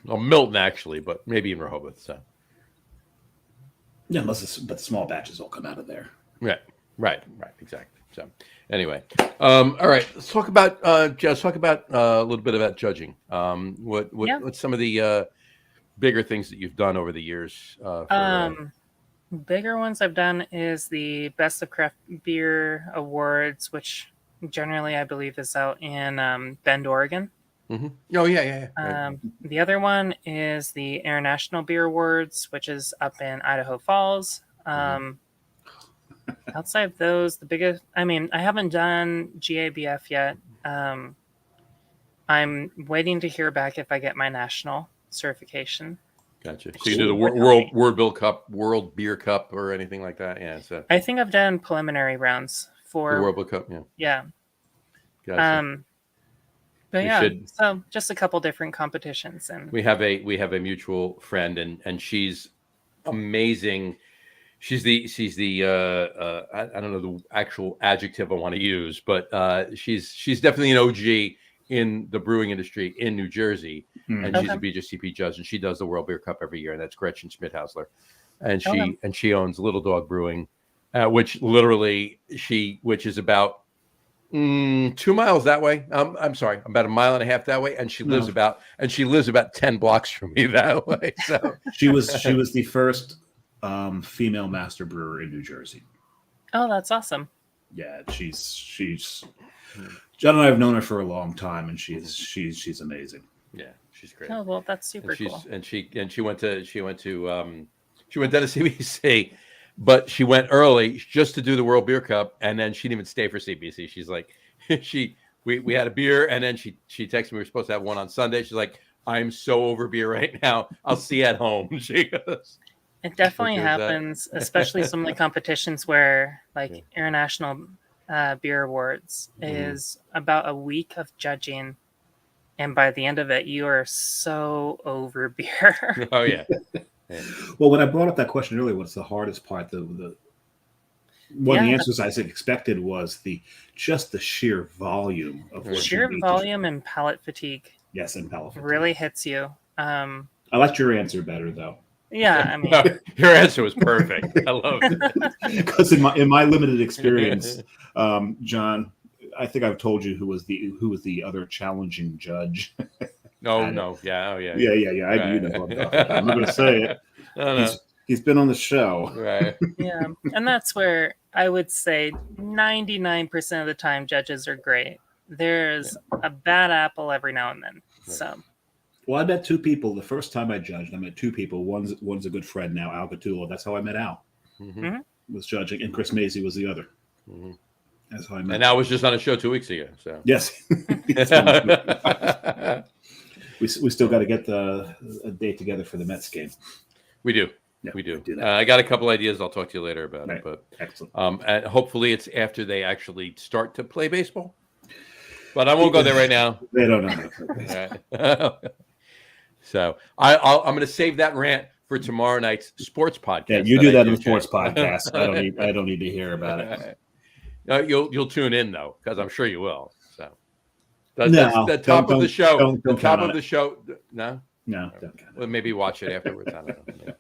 well, Milton actually, but maybe in Rehoboth. So. Yeah, but the small batches will come out of there. Right, exactly. So, anyway, all right. Let's talk about a little bit about judging. What's some of the bigger things that you've done over the years? Bigger ones I've done is the Best of Craft Beer Awards, which generally I believe is out in Bend, Oregon. Mm-hmm. Oh yeah. Right. The other one is the International Beer Awards, which is up in Idaho Falls. Outside of those, the biggest, I haven't done GABF yet. I'm waiting to hear back if I get my national certification. Gotcha. So you do the World Beer Cup or anything like that? Yeah. So I think I've done preliminary rounds for the World Beer Cup. Yeah. Gotcha. So just a couple different competitions, and we have a mutual friend, and she's amazing. She's the I don't know the actual adjective I want to use, but she's definitely an OG in the brewing industry in New Jersey, and she's a BJCP judge, and she does the World Beer Cup every year, and that's Gretchen Schmidhausler. and Okay. she owns Little Dog Brewing, which is about 2 miles that way. I'm sorry, about a mile and a half that way, and she lives No. about 10 blocks from me that way. So She was the first female master brewer in New Jersey. Oh, that's awesome. Yeah, she's John and I have known her for a long time, and she's amazing. yeah, she's great. Oh, well, that's super And cool. she went to CBC, but she went early just to do the World Beer Cup, and then she didn't even stay for CBC. She's like, we had a beer, and then she texted me. We were supposed to have one on Sunday. She's like, I'm so over beer right now. I'll see you at home. She goes. It definitely Which is, happens, especially some of the competitions where, like, Yeah. International Beer Awards Mhm. is about a week of judging, and by the end of it, you are so over beer. Oh yeah. Well, when I brought up that question earlier, what's the hardest part? One of the Yeah. answers I expected was the sheer volume of what Sheer you need to- volume and palate fatigue Yes, and palate fatigue. really hits you. I liked your answer better though, Yeah, I mean, Your answer was perfect. I love it. because in my limited experience, John, I think I've told you who was the other challenging judge. No. Yeah. Oh yeah. Yeah. I do know who I'm talking about. I'm not going to say it. No. He's been on the show. Right. yeah. And that's where I would say 99% of the time judges are great. There's a bad apple every now and then. So, Well, I met two people. The first time I judged, I met two people. One's a good friend now, Al Gattulo. That's how I met Al. Mhm. Was judging, and Chris Macy was the other. Mhm. That's how I met. And I was just on a show 2 weeks ago. So. Yes. we still got to get a date together for the Mets game. We do. Yeah, We do. do that. I got a couple ideas. I'll talk to you later about Right. it. But Excellent. and hopefully it's after they actually start to play baseball. But I won't go there right now. They don't know. All right. So I'm going to save that rant for tomorrow night's sports podcast. Yeah, you do that in the Jay. sports podcast. I don't need to hear about it. No, you'll tune in though, because I'm sure you will. So No, that's the top of the show. don't The top count on of the show. No, No, don't count. well, maybe watch it afterwards. I don't know. Yeah.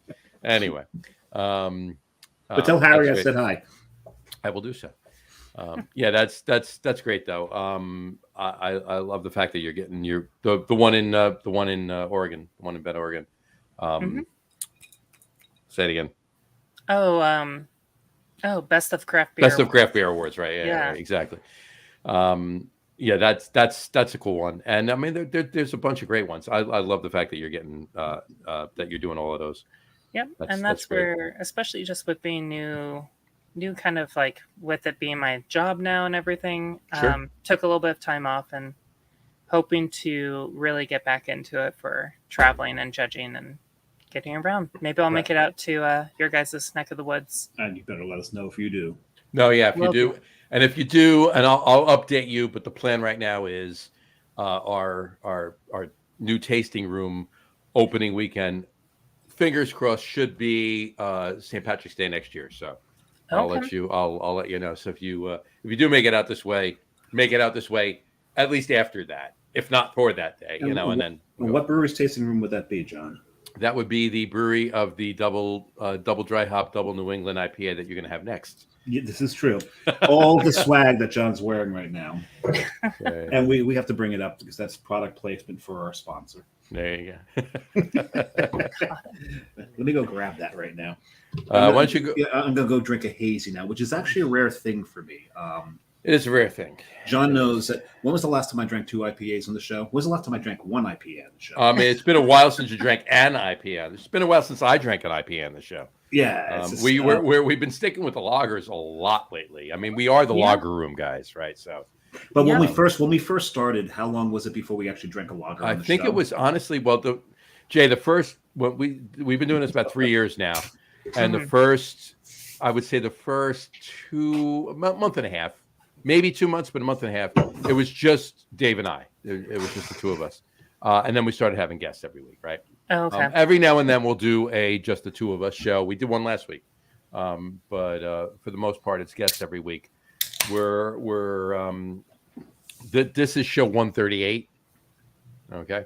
Anyway, But tell Harry I that's said great. hi. I will do so. Yeah, that's great though. I love the fact that you're getting the one in Oregon, the one in Bend, Oregon. Say it again. Best of craft beer. Best of craft beer awards, right? Yeah. Yeah. Exactly. Yeah, that's a cool one, and I mean there's a bunch of great ones. I love the fact that you're getting that you're doing all of those. Yep, That's and that's great. where, especially just with being new kind of like with it being my job now and everything, Sure. took a little bit of time off and hoping to really get back into it for traveling and judging and getting around. Maybe I'll make it out to your guys' neck of the woods. And you better let us know if you do. No, yeah, if you Will do, and if you do, and I'll update you. But the plan right now is our new tasting room opening weekend. Fingers crossed, should be St. Patrick's Day next year. So I'll Okay. let you. I'll let you know. So if you do make it out this way, at least after that, if not for that day, And and then What brewery's tasting room would that be, John? that would be the brewery of the double dry hop, double New England IPA that you're going to have next. Yeah, this is true. All the swag that John's wearing right now. Right. And we have to bring it up because that's product placement for our sponsor. There you Let me go grab that right now. go. Why don't you go? Yeah, I'm going to go drink a hazy now, which is actually a rare thing for me. It is a rare thing. John knows that. When was the last time I drank 2 IPAs on the show? When was the last time I drank 1 IPA on the show? It's been a while since you drank an IPA. It's been a while since I drank an IPA on the show. Yeah. it's just, We've been sticking with the lagers a lot lately. I mean, we are the lager room guys, right? So, But when Yeah. we first started, how long was it before we actually drank a lager? I on the think show? it was honestly, the first we've been doing this about 3 years now, and the first, I would say the first month and a half, maybe 2 months, but a month and a half, it was just Dave and I. It was just the two of us, and then we started having guests every week, right? Oh, okay. Every now and then we'll do a just the two of us show. We did one last week, but for the most part, it's guests every week. This is show 138. Okay.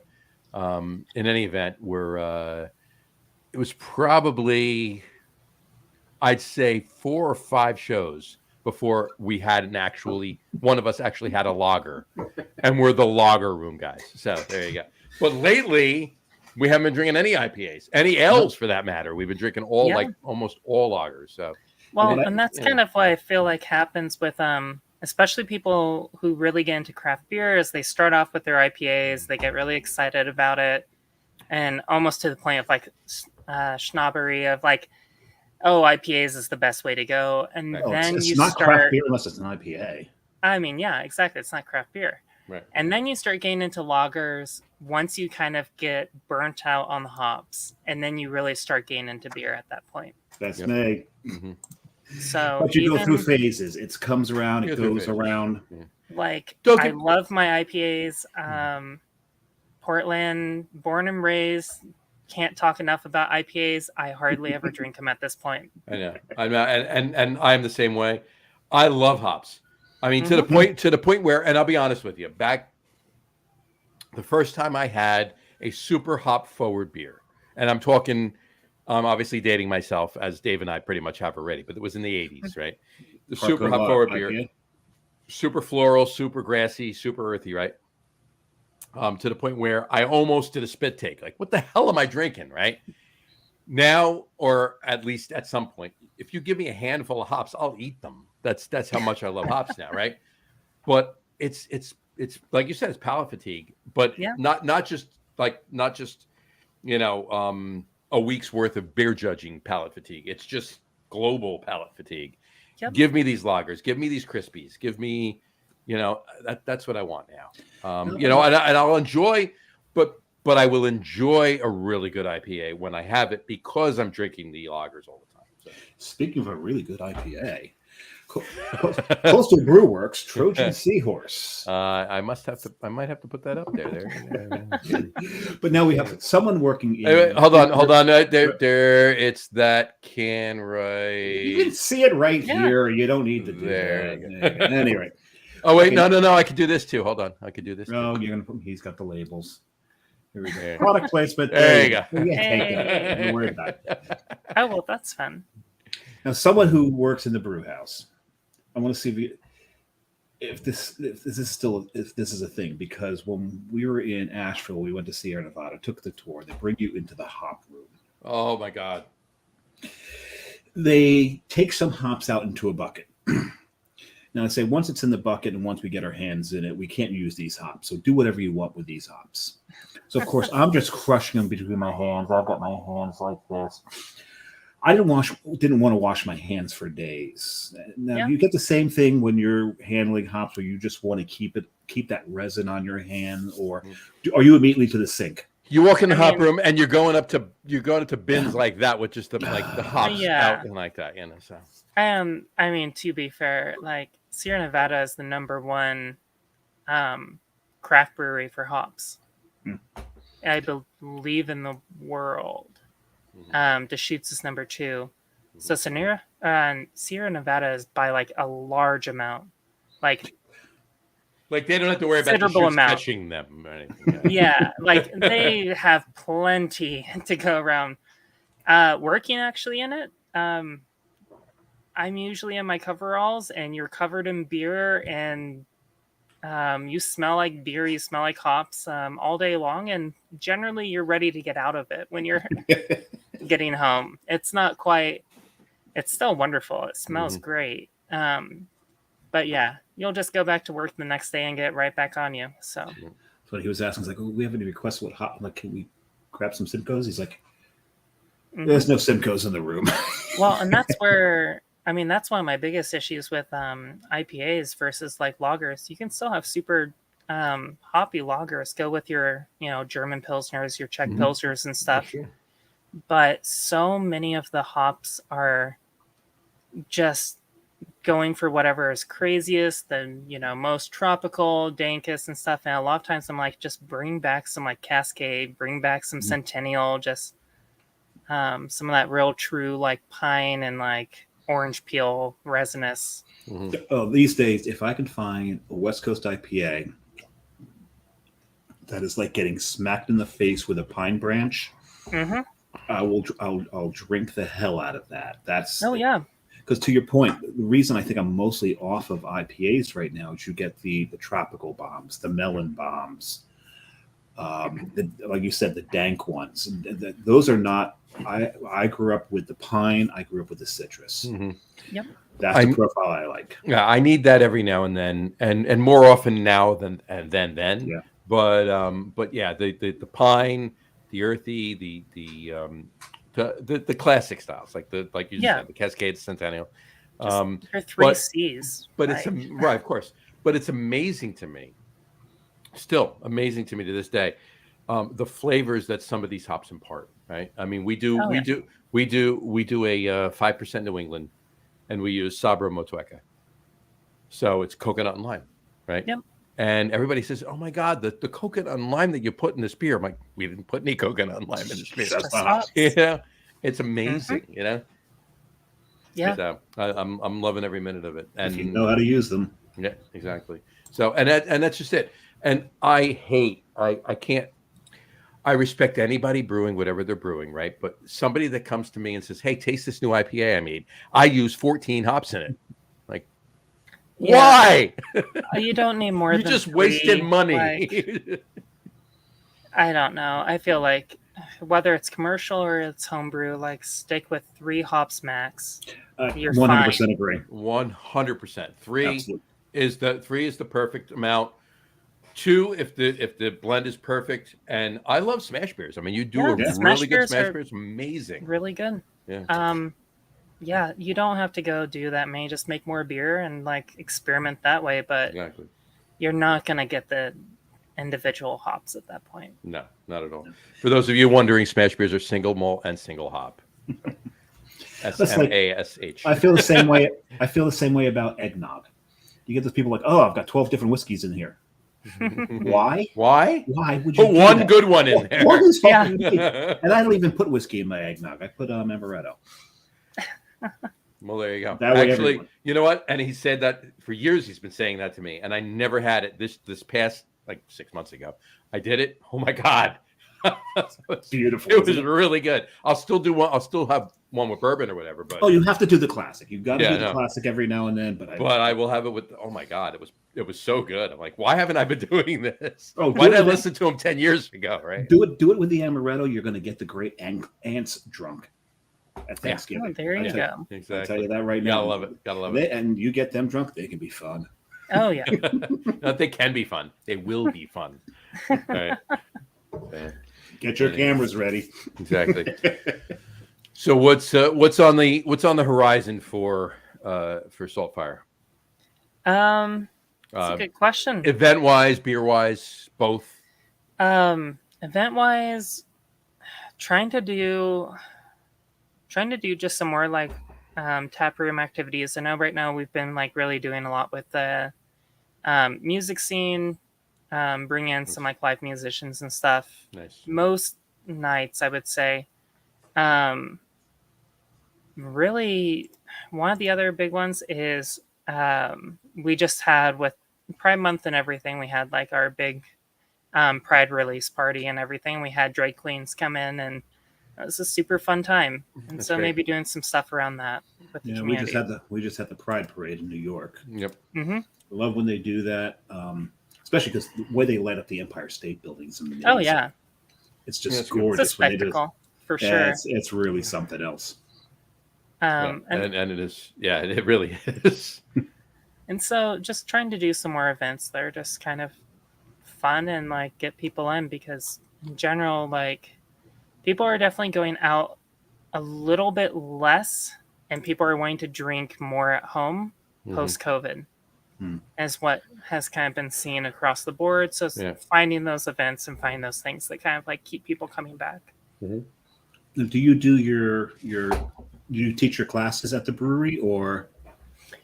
In any event, it was probably I'd say 4 or 5 shows before we had one of us actually had a lager, and we're the lager room guys. So there you go. But lately, we haven't been drinking any IPAs, any ales for that matter. We've been drinking almost all lagers. So, well, and that's kind of what I feel like happens with especially people who really get into craft beer is they start off with their IPAs, they get really excited about it, and almost to the point of like snobbery of like, oh, IPAs is the best way to go. And then it's you not start craft beer unless it's an IPA. I mean, yeah, exactly. It's not craft beer. right. And then you start getting into lagers once you kind of get burnt out on the hops. And then you really start getting into beer at that point. That's me. Mm-hmm. So But you go through phases. It comes around, it goes around. Like, I love my IPAs. Portland, born and raised. Can't talk enough about IPAs. I hardly ever drink them at this point. I know. I'm not, and I'm the same way. I love hops. I mean, to the point where, and I'll be honest with you, back the first time I had a super hop forward beer, and I'm talking, obviously dating myself as Dave and I pretty much have already, but it was in the 80s, right? The super hop forward beer, super floral, super grassy, super earthy, right? To the point where I almost did a spit take. Like, what the hell am I drinking, right? Now, or at least at some point, if you give me a handful of hops, I'll eat them. That's how much I love hops now, right? But it's like you said, it's palate fatigue, but not just a week's worth of beer judging palate fatigue. It's just global palate fatigue. Yep. Give me these lagers, give me these crispies, give me, that's what I want now. And I'll enjoy, but I will enjoy a really good IPA when I have it because I'm drinking the lagers all the time. So. Speaking of a really good IPA, Coastal Brew Works Trojan Seahorse. I might have to put that up there. But now we have someone working. Hold on. There, it's that can right. You can see it right here. You don't need to do that. Anyway. Oh wait, no. I could do this too. Hold on, I could do this. No, you're gonna. He's got the labels. Here we go. Product placement. There you go. Don't worry about it. Oh well, that's fun. Now, someone who works in the brew house, I want to see if this is a thing, because when we were in Asheville, we went to Sierra Nevada, took the tour. They bring you into the hop room. Oh my God! They take some hops out into a bucket. Now I say once it's in the bucket and once we get our hands in it, we can't use these hops. So do whatever you want with these hops. So of course I'm just crushing them between my hands. I've got my hands like this. I didn't want to wash my hands for days. Now you get the same thing when you're handling hops, where you just want to keep that resin on your hand, or are you immediately to the sink? You walk in the hop room and you're going up to bins like that with just the hops out and like that, So I mean, to be fair, like Sierra Nevada is the #1 craft brewery for hops. I believe in the world. Deschutes is #2. So Sierra Nevada is by like a large amount. Like they don't have to worry about Deschutes catching them or anything. Yeah, like they have plenty to go around. Working actually in it, I'm usually in my coveralls, and you're covered in beer, and you smell like beer, you smell like hops all day long, and generally you're ready to get out of it when you're getting home. It's not quite, it's still wonderful. It smells great. But yeah, you'll just go back to work the next day and get right back on you. So that's what he was asking. He's like, we have any requests? What hop? Like, can we grab some Simcoes? He's like, there's no Simcoes in the room. Well, and that's where, I mean, that's one of my biggest issues with IPAs versus like lagers. You can still have super hoppy lagers go with your, German Pilsners, your Czech Pilsners and stuff. Sure. But so many of the hops are just going for whatever is craziest, the most tropical, dankest and stuff. And a lot of times I'm like, just bring back some like Cascade, bring back some Centennial, just some of that real true like pine and like orange peel resinous. Oh, these days, if I can find a West Coast IPA that is like getting smacked in the face with a pine branch, I'll drink the hell out of that. That's Oh yeah. because to your point, the reason I think I'm mostly off of IPAs right now is you get the tropical bombs, the melon bombs, like you said, the dank ones. Those are not. I grew up with the pine. I grew up with the citrus. Mhm. Yep. That's the profile I like. Yeah, I need that every now and then, and more often now than then. Yeah. But yeah, the pine, the earthy, the classic styles like you Yeah. said, the Cascade Centennial. Your three but- C's. But right? right, of course. But it's amazing to me, still amazing to me to this day, the flavors that some of these hops impart. Right? I mean, we do Oh, a yeah. 5% New England, and we use Sabra Motueka. So it's coconut and lime, right? Yep. And everybody says, "Oh my God, the coconut and lime that you put in this beer." I'm like, "We didn't put any coconut and lime in this beer." That's Just not- hops. Yeah, it's amazing, you know. Yeah. So I'm loving every minute of it, and If you know how to use them. yeah, exactly. So and that's just it. And I can't. I respect anybody brewing whatever they're brewing, right? But somebody that comes to me and says, "Hey, taste this new IPA I made. I use 14 hops in it." Like, Yeah. why? You don't need more You than just wasted 3, money. like, I don't know. I feel like whether it's commercial or it's homebrew, like stick with 3 hops max. You're 100% agree. 100%. Three Absolutely. is the perfect amount. 2, if the blend is perfect. And I love smash beers. I mean, you do Yeah, a yeah. smash really good beers smash are beer. It's amazing. Really good. Yeah. Yeah, you don't have to go do that many. Just make more beer and like experiment that way. But Exactly. you're not gonna get the individual hops at that point. No, not at all. For those of you wondering, smash beers are single malt and single hop. SMASH. I feel the same way. I feel the same way about eggnog. You get those people like, "Oh, I've got 12 different whiskeys in here." Why? Why? Why would you Put do one that? good one in there. One is Yeah. fucking great. And I don't even put whiskey in my eggnog. I put amaretto. Well, there you go. That way Actually, everyone- you know what? And he said that for years. He's been saying that to me, and I never had it. This past like 6 months ago, I did it. Oh my God, Beautiful. it was isn't it? really good. I'll still do one. I'll still have one with bourbon or whatever. But Oh, you have to do the classic. You've got to Yeah, do the no. classic every now and then. But I will have it with. Oh my God, it was so good. I'm like, why haven't I been doing this? Oh, Why do did I it. listen to him 10 years ago? Right? do it with the amaretto. You're going to get the great ants drunk at Thanksgiving. Oh, there you I tell- go. Exactly. I tell you that right Gotta now. love it. Gotta love it. And you get them drunk, they can be fun. Oh yeah. No, they can be fun. They will be fun. All right. Yeah, Get your cameras ready. exactly. So what's on the horizon for SaltFire? That's a good question. Event wise, beer wise, both. Event wise, trying to do just some more like tap room activities. I know right now we've been like really doing a lot with the music scene, bring in some like live musicians and stuff. Nice. Most nights, I would say. Really, one of the other big ones is we just had with Pride Month and everything. We had like our big Pride release party and everything. We had drag queens come in, and it was a super fun time. And That's so great. maybe doing some stuff around that with the Yeah, community. we just had the Pride Parade in New York. Yep. Hmm. I love when they do that, especially because the way they light up the Empire State Buildings. And Oh yeah, it's just That's good. gorgeous. it's a when they do it. spectacle for Yeah, sure. it's really something else. And it is. Yeah, it really is. And so just trying to do some more events that are just kind of fun and like get people in, because in general, like people are definitely going out a little bit less and people are wanting to drink more at home Mhm. post COVID Hmm. as what has kind of been seen across the board. So it's Yeah. finding those events and finding those things that kind of like keep people coming back. Do you do do you teach your classes at the brewery or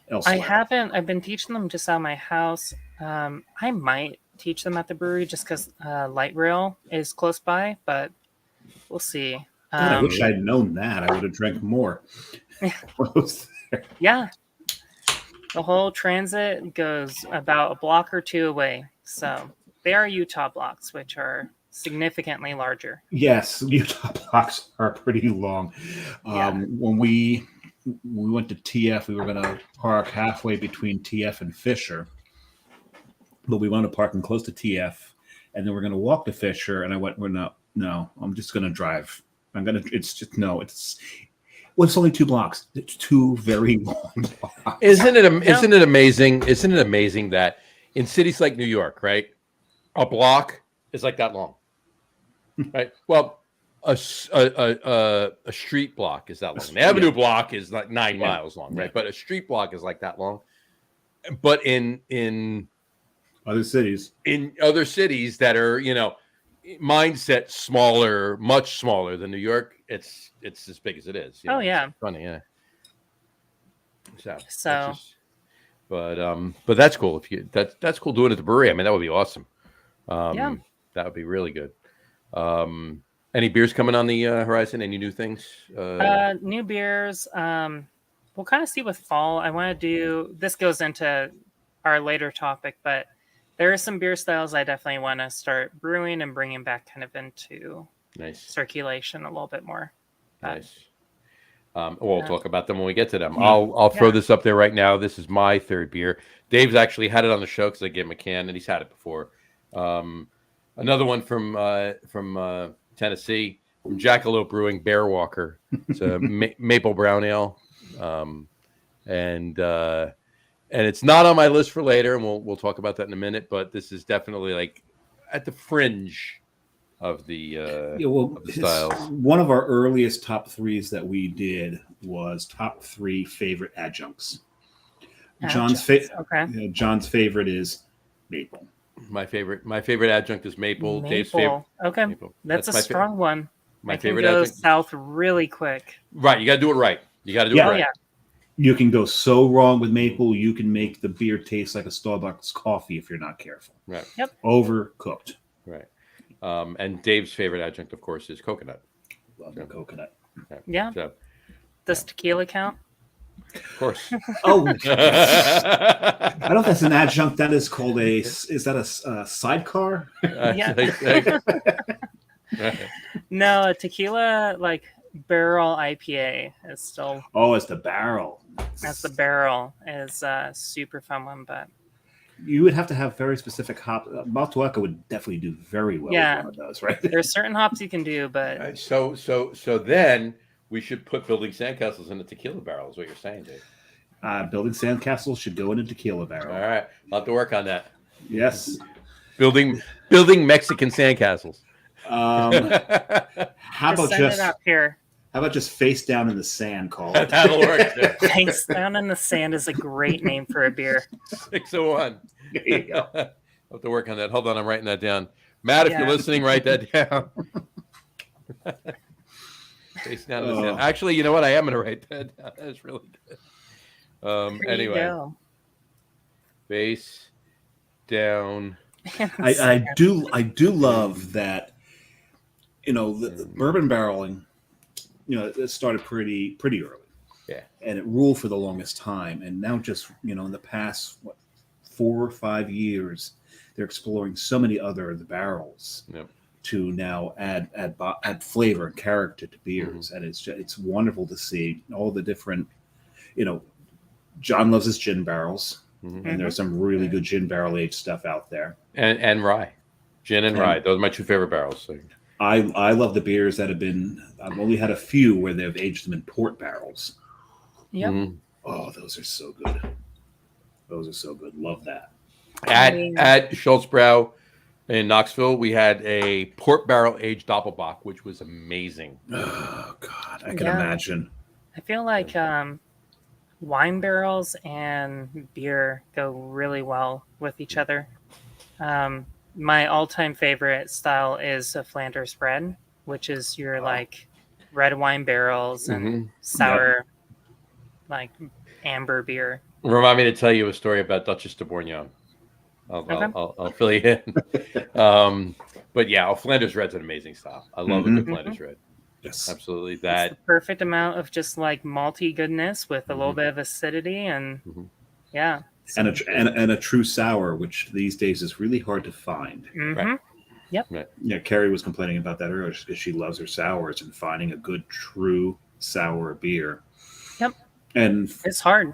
elsewhere? I haven't. I've been teaching them just out of my house. I might teach them at the brewery just because light rail is close by, but we'll see. God, I wish I'd known that. I would have drank more. Yeah, the whole transit goes about a block or two away. So they are Utah blocks, which are significantly larger. Yes, Utah blocks are pretty long. Yeah. When we went to TF, we were going to park halfway between TF and Fisher, but we wound up parking close to TF, and then we're going to walk to Fisher. And I went, "Well, no, I'm just going to drive. It's only 2 blocks. It's 2 very long blocks." Isn't it amazing? Isn't it amazing that in cities like New York, right, a block is like that long, right? Well, a street block is that long. An avenue block is like 9 miles long, right? But a street block is like that long. But in other cities that are, mindset smaller, much smaller than New York, it's as big as it is. Oh, yeah. It's funny, yeah. So but that's cool. That's cool doing it at the brewery. I mean, that would be awesome. Yeah. That would be really good. Any beers coming on the horizon? Any new things? New beers. We'll kind of see with fall. I want to do, this goes into our later topic, but there are some beer styles I definitely want to start brewing and bringing back kind of into circulation a little bit more. Nice. We'll talk about them when we get to them. I'll throw this up there right now. This is my 3rd beer. Dave's actually had it on the show because I gave him a can, and he's had it before. Another one from Tennessee, from Jackalope Brewing, Bear Walker. It's a maple brown ale, and it's not on my list for later, and we'll talk about that in a minute. But this is definitely like at the fringe of the of the styles. One of our earliest top 3s that we did was top 3 favorite adjuncts. John's favorite is maple. My favorite adjunct is maple. Dave's favorite. Okay, maple. That's a strong one. My I favorite can go adjunct. south really quick. Right, you got to do it right. You got to do it right. Yeah. You can go so wrong with maple. You can make the beer taste like a Starbucks coffee if you're not careful. Right. Yep. Overcooked. Right. And Dave's favorite adjunct, of course, is coconut. Love the coconut. Yeah. So, Does tequila count? of course. Oh, I don't know if that's an adjunct. That is called is that a sidecar? Yeah. No, a tequila like barrel IPA is still. Oh, it's the barrel. That's the barrel is a super fun one, but you would have to have very specific hop. Maltueca would definitely do very well with one of those, right? There's certain hops you can do, but Right, so then we should put building sandcastles in a tequila barrel, is what you're saying, Dave. Building sandcastles should go in a tequila barrel. All right, I'll have to work on that. Yes. Building Mexican sandcastles. How about send it up here. How about just face down in the sand? Call it. That'll work. Too. Face down in the sand is a great name for a beer. 601. There you go. I'll have to work on that. Hold on, I'm writing that down. Matt, if you're listening, write that down. Face down in the sand. Actually, you know what? I am going to write that down. That's really good. Anyway, face down. I do love that. The bourbon barreling. It started pretty early. Yeah. And it ruled for the longest time. And now just, in the past 4 or 5 years, they're exploring so many other the barrels to now add flavor and character to beers. And it's wonderful to see all the different, John loves his gin barrels. And there's some really good gin barrel aged stuff out there. And rye. Gin and rye. Those are my 2 favorite barrels. So. I love the beers that have been. I've only had a few where they've aged them in port barrels. Yep. Oh, those are so good. Those are so good. Love that. At Schultzbrow in Knoxville, we had a port barrel aged Doppelbock, which was amazing. Oh God, I can imagine. I feel like wine barrels and beer go really well with each other. My all-time favorite style is a Flanders red, which is your like red wine barrels and sour, like amber beer. Remind me to tell you a story about Duchess de Bourgogne. I'll fill you in. But yeah, Flanders red's an amazing style. I love a good Flanders red. Yes, absolutely. It's the perfect amount of just like malty goodness with a little bit of acidity and and a true sour, which these days is really hard to find. Right. Yeah, Carrie was complaining about that earlier because she loves her sours and finding a good, true sour beer. Yep. And It's hard.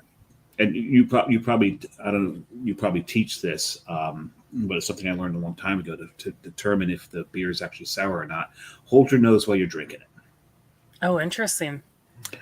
you probably I don't know, you probably teach this, but it's something I learned a long time ago to determine if the beer is actually sour or not. Hold your nose while you're drinking it. Oh, interesting.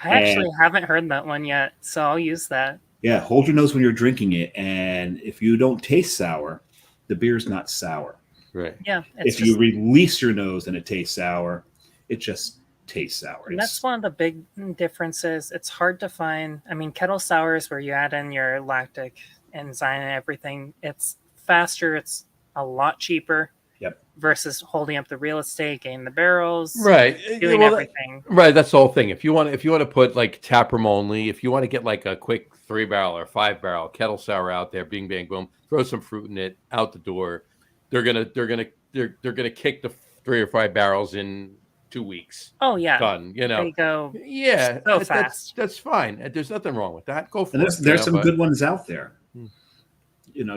I actually haven't heard that one yet, so I'll use that. Yeah, hold your nose when you're drinking it, and if you don't taste sour, the beer's not sour. Right. Yeah. If you release your nose and it tastes sour, it just tastes sour. And that's one of the big differences. It's hard to find. I mean, kettle sours where you add in your lactic enzyme and everything, it's faster. It's a lot cheaper. Yep. Versus holding up the real estate, getting the barrels, Right. doing everything. Right. That's the whole thing. If you want to put like taproom only, if you want to get like a quick 3-barrel or 5-barrel kettle sour out there, bing bang boom, throw some fruit in it, out the door. They're gonna kick the 3 or 5 barrels in 2 weeks. Oh yeah, done. You know, they go so fast. That's fine. There's nothing wrong with that. Go for and it. There's some good ones out there. Hmm.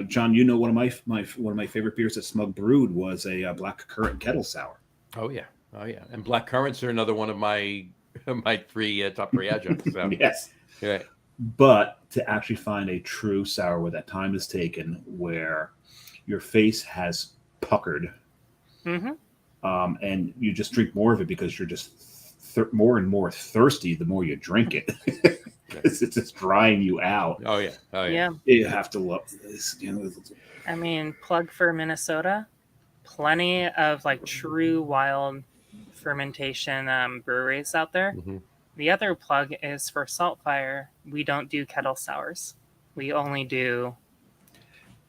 John, one of my favorite beers that Smug brewed was a black currant kettle sour. Oh yeah, and black currants are another one of my 3 top 3 adjuncts. So. Yes. Right. But to actually find a true sour where that time is taken, where your face has puckered, and you just drink more of it because you're just more and more thirsty the more you drink it. It's just drying you out. Oh yeah. You have to love this. I mean, plug for Minnesota, plenty of like true wild fermentation breweries out there. Mm-hmm. The other plug is for SaltFire. We don't do kettle sours. We only do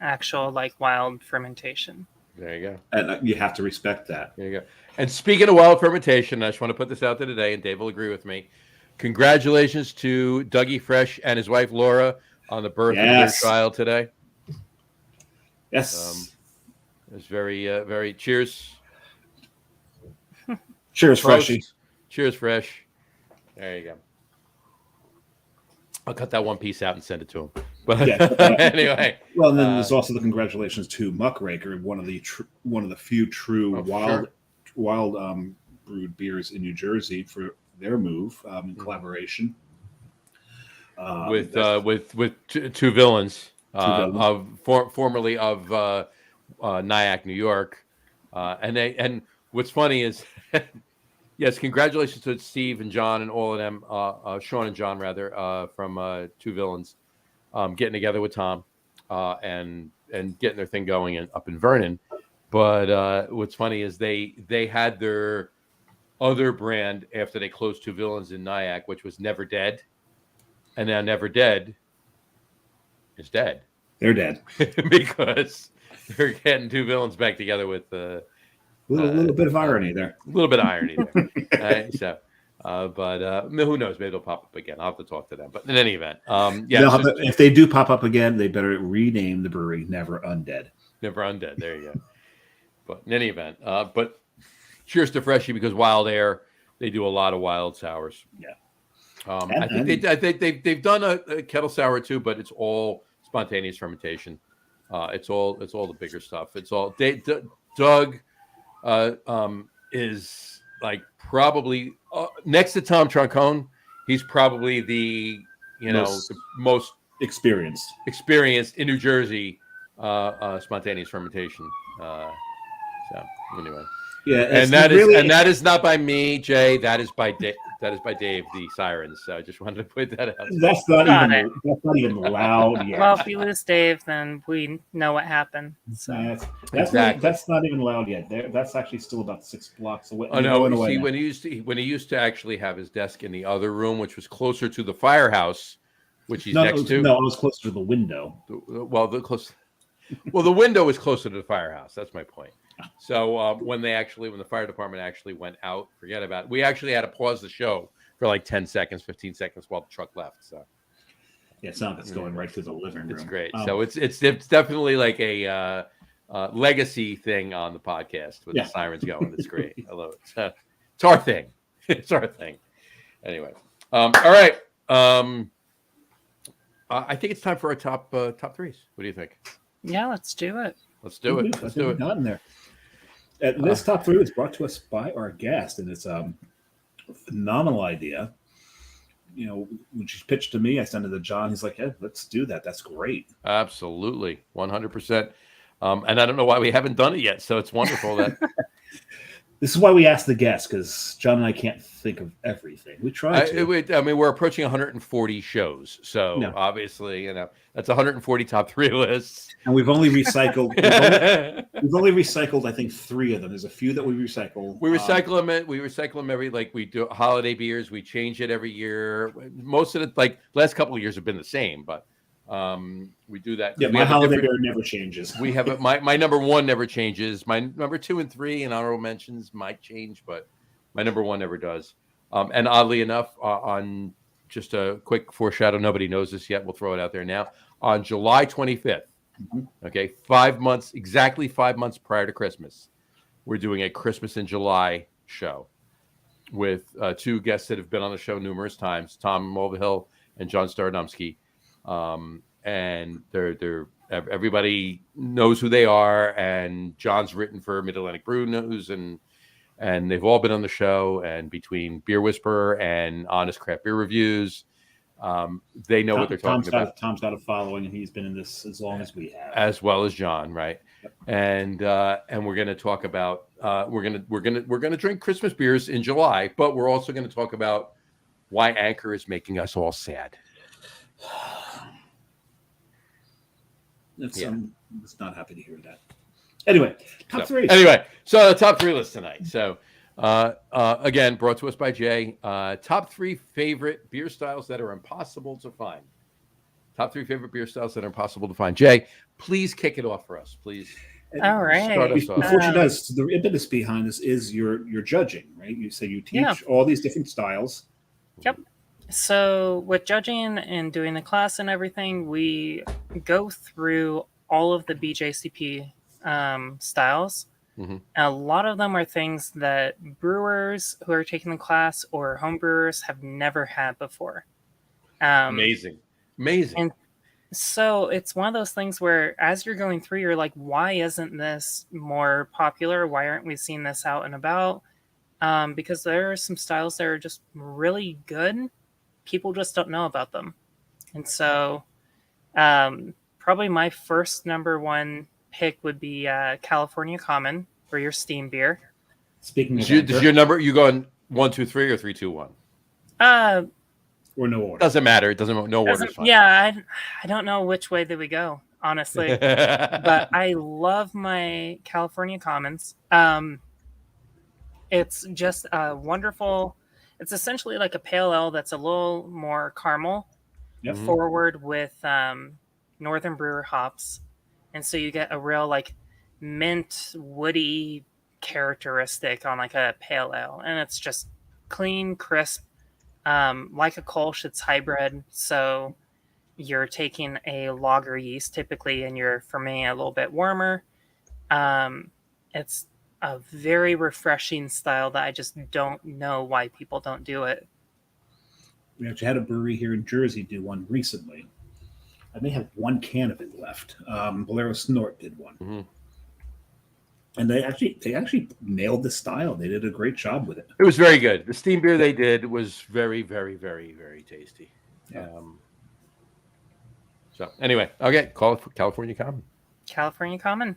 actual like wild fermentation. There you go. And you have to respect that. There you go. And speaking of wild fermentation, I just want to put this out there today, and Dave will agree with me. Congratulations to Dougie Fresh and his wife Laura on the birth of their child today. Yes. It was very cheers. Cheers, Freshie. Cheers, Fresh. There you go. I'll cut that one piece out and send it to him. But anyway. Well, and then there's also the congratulations to Muckraker, one of the few true wild brewed beers in New Jersey for their move in collaboration with two villains, formerly of Nyack, New York, and what's funny is, yes, congratulations to Steve and John and all of them, Sean and John rather, from Two Villains, getting together with Tom, and getting their thing going up in Vernon. But what's funny is they had their other brand after they closed Two Villains in Nyack, which was Never Dead, and now Never Dead is dead. They're dead because they're getting Two Villains back together with a little bit of irony there. A little bit of irony there. But who knows? Maybe they'll pop up again. I'll have to talk to them. But in any event, if they do pop up again, they better rename the brewery Never Undead. Never Undead. There you go. But in any event, but cheers to Freshie, because Wild Air, they do a lot of wild sours. Yeah. I think they've done a kettle sour too, but it's all spontaneous fermentation. It's all the bigger stuff. It's all Doug is like probably next to Tom Troncone. He's probably the most experienced in New Jersey spontaneous fermentation. So anyway. Yeah, and that is not by me, Jay. That is by Dave, the Sirens. So I just wanted to put that out. That's not even loud yet. Well, if we lose Dave, then we know what happened. So that's not even loud yet. That's actually still about 6 blocks away. Oh no! See, when he used to actually have his desk in the other room, which was closer to the firehouse, which he's next to. No, I was closer to the window. The window is closer to the firehouse. That's my point. So when the fire department actually went out, forget about it. We actually had to pause the show for like 10 seconds, 15 seconds while the truck left. So yeah, it's not that's going right through the living room. It's great. So it's definitely like a legacy thing on the podcast with the sirens going. It's great. I love it. It's our thing. It's our thing. Anyway, all right. I think it's time for our top threes. What do you think? Yeah, let's do it. Let's do it. Done there. And this top three was brought to us by our guest, and it's a phenomenal idea. You know, when she pitched to me, I sent it to John. He's like, "Yeah, let's do that. That's great." Absolutely, 100%. And I don't know why we haven't done it yet. So it's wonderful that This is why we asked the guests, because John and I can't think of everything. We try to. I mean, we're approaching 140 shows, so Yeah. obviously, that's 140 top three lists. And we've only recycled. We've only recycled, I think, 3 of them. There's a few that we recycle. We recycle them. We recycle them every, like we do holiday beers. We change it every year. Most of it, like last couple of years, have been the same, but we do that. Yeah, We my have a holiday different- beer never changes. We have my number 1 never changes. My number 2 and 3 and honorable mentions might change, but my number 1 never does. And oddly enough, on just a quick foreshadow, nobody knows this yet. We'll throw it out there now. On July 25th, okay, exactly 5 months prior to Christmas, we're doing a Christmas in July show with 2 guests that have been on the show numerous times, Tom Mulvihill and John Starodomsky. And they're everybody knows who they are, and John's written for Mid-Atlantic Brew News, and they've all been on the show. And between Beer Whisperer and Honest Craft Beer Reviews, they know what they're talking about. Tom's got a following, and he's been in this as long as we have, as well as John, right? Yep. And we're going to talk about we're going to drink Christmas beers in July, but we're also going to talk about why Anchor is making us all sad. I'm just not happy to hear that. Anyway, top 3. Anyway, so the top 3 list tonight. So again, brought to us by Jay. Top 3 favorite beer styles that are impossible to find. Top 3 favorite beer styles that are impossible to find. Jay, please kick it off for us, please. All right. Start us off. Before she does, the impetus behind this is your judging, right? You say you teach all these different styles. Yep. So with judging and doing the class and everything, we go through all of the BJCP styles. Mm-hmm. A lot of them are things that brewers who are taking the class or home brewers have never had before. Amazing. And so it's one of those things where as you're going through, you're like, why isn't this more popular? Why aren't we seeing this out and about? Because there are some styles that are just really good. People just don't know about them. And so probably my first number 1 pick would be California Common for your steam beer. Speaking of Does your number, you going 1, 2, 3 or 3, 2, 1? Or no order. Doesn't matter. It doesn't. No order is fine. Yeah, I don't know which way that we go, honestly. But I love my California Commons. It's just a wonderful. It's essentially like a pale ale that's a little more caramel forward with Northern Brewer hops, and so you get a real like mint woody characteristic on like a pale ale, and it's just clean, crisp. Like a Kolsch, it's hybrid, so you're taking a lager yeast typically, and you're fermenting a little bit warmer. It's a very refreshing style that I just don't know why people don't do it. We actually had a brewery here in Jersey do one recently. I may have 1 can of it left. Bolero Snort did one. Mm-hmm. And they actually nailed the style. They did a great job with it. It was very good. The steam beer they did was very, very, very, very tasty. Yeah. So anyway, okay, call it California Common. California Common.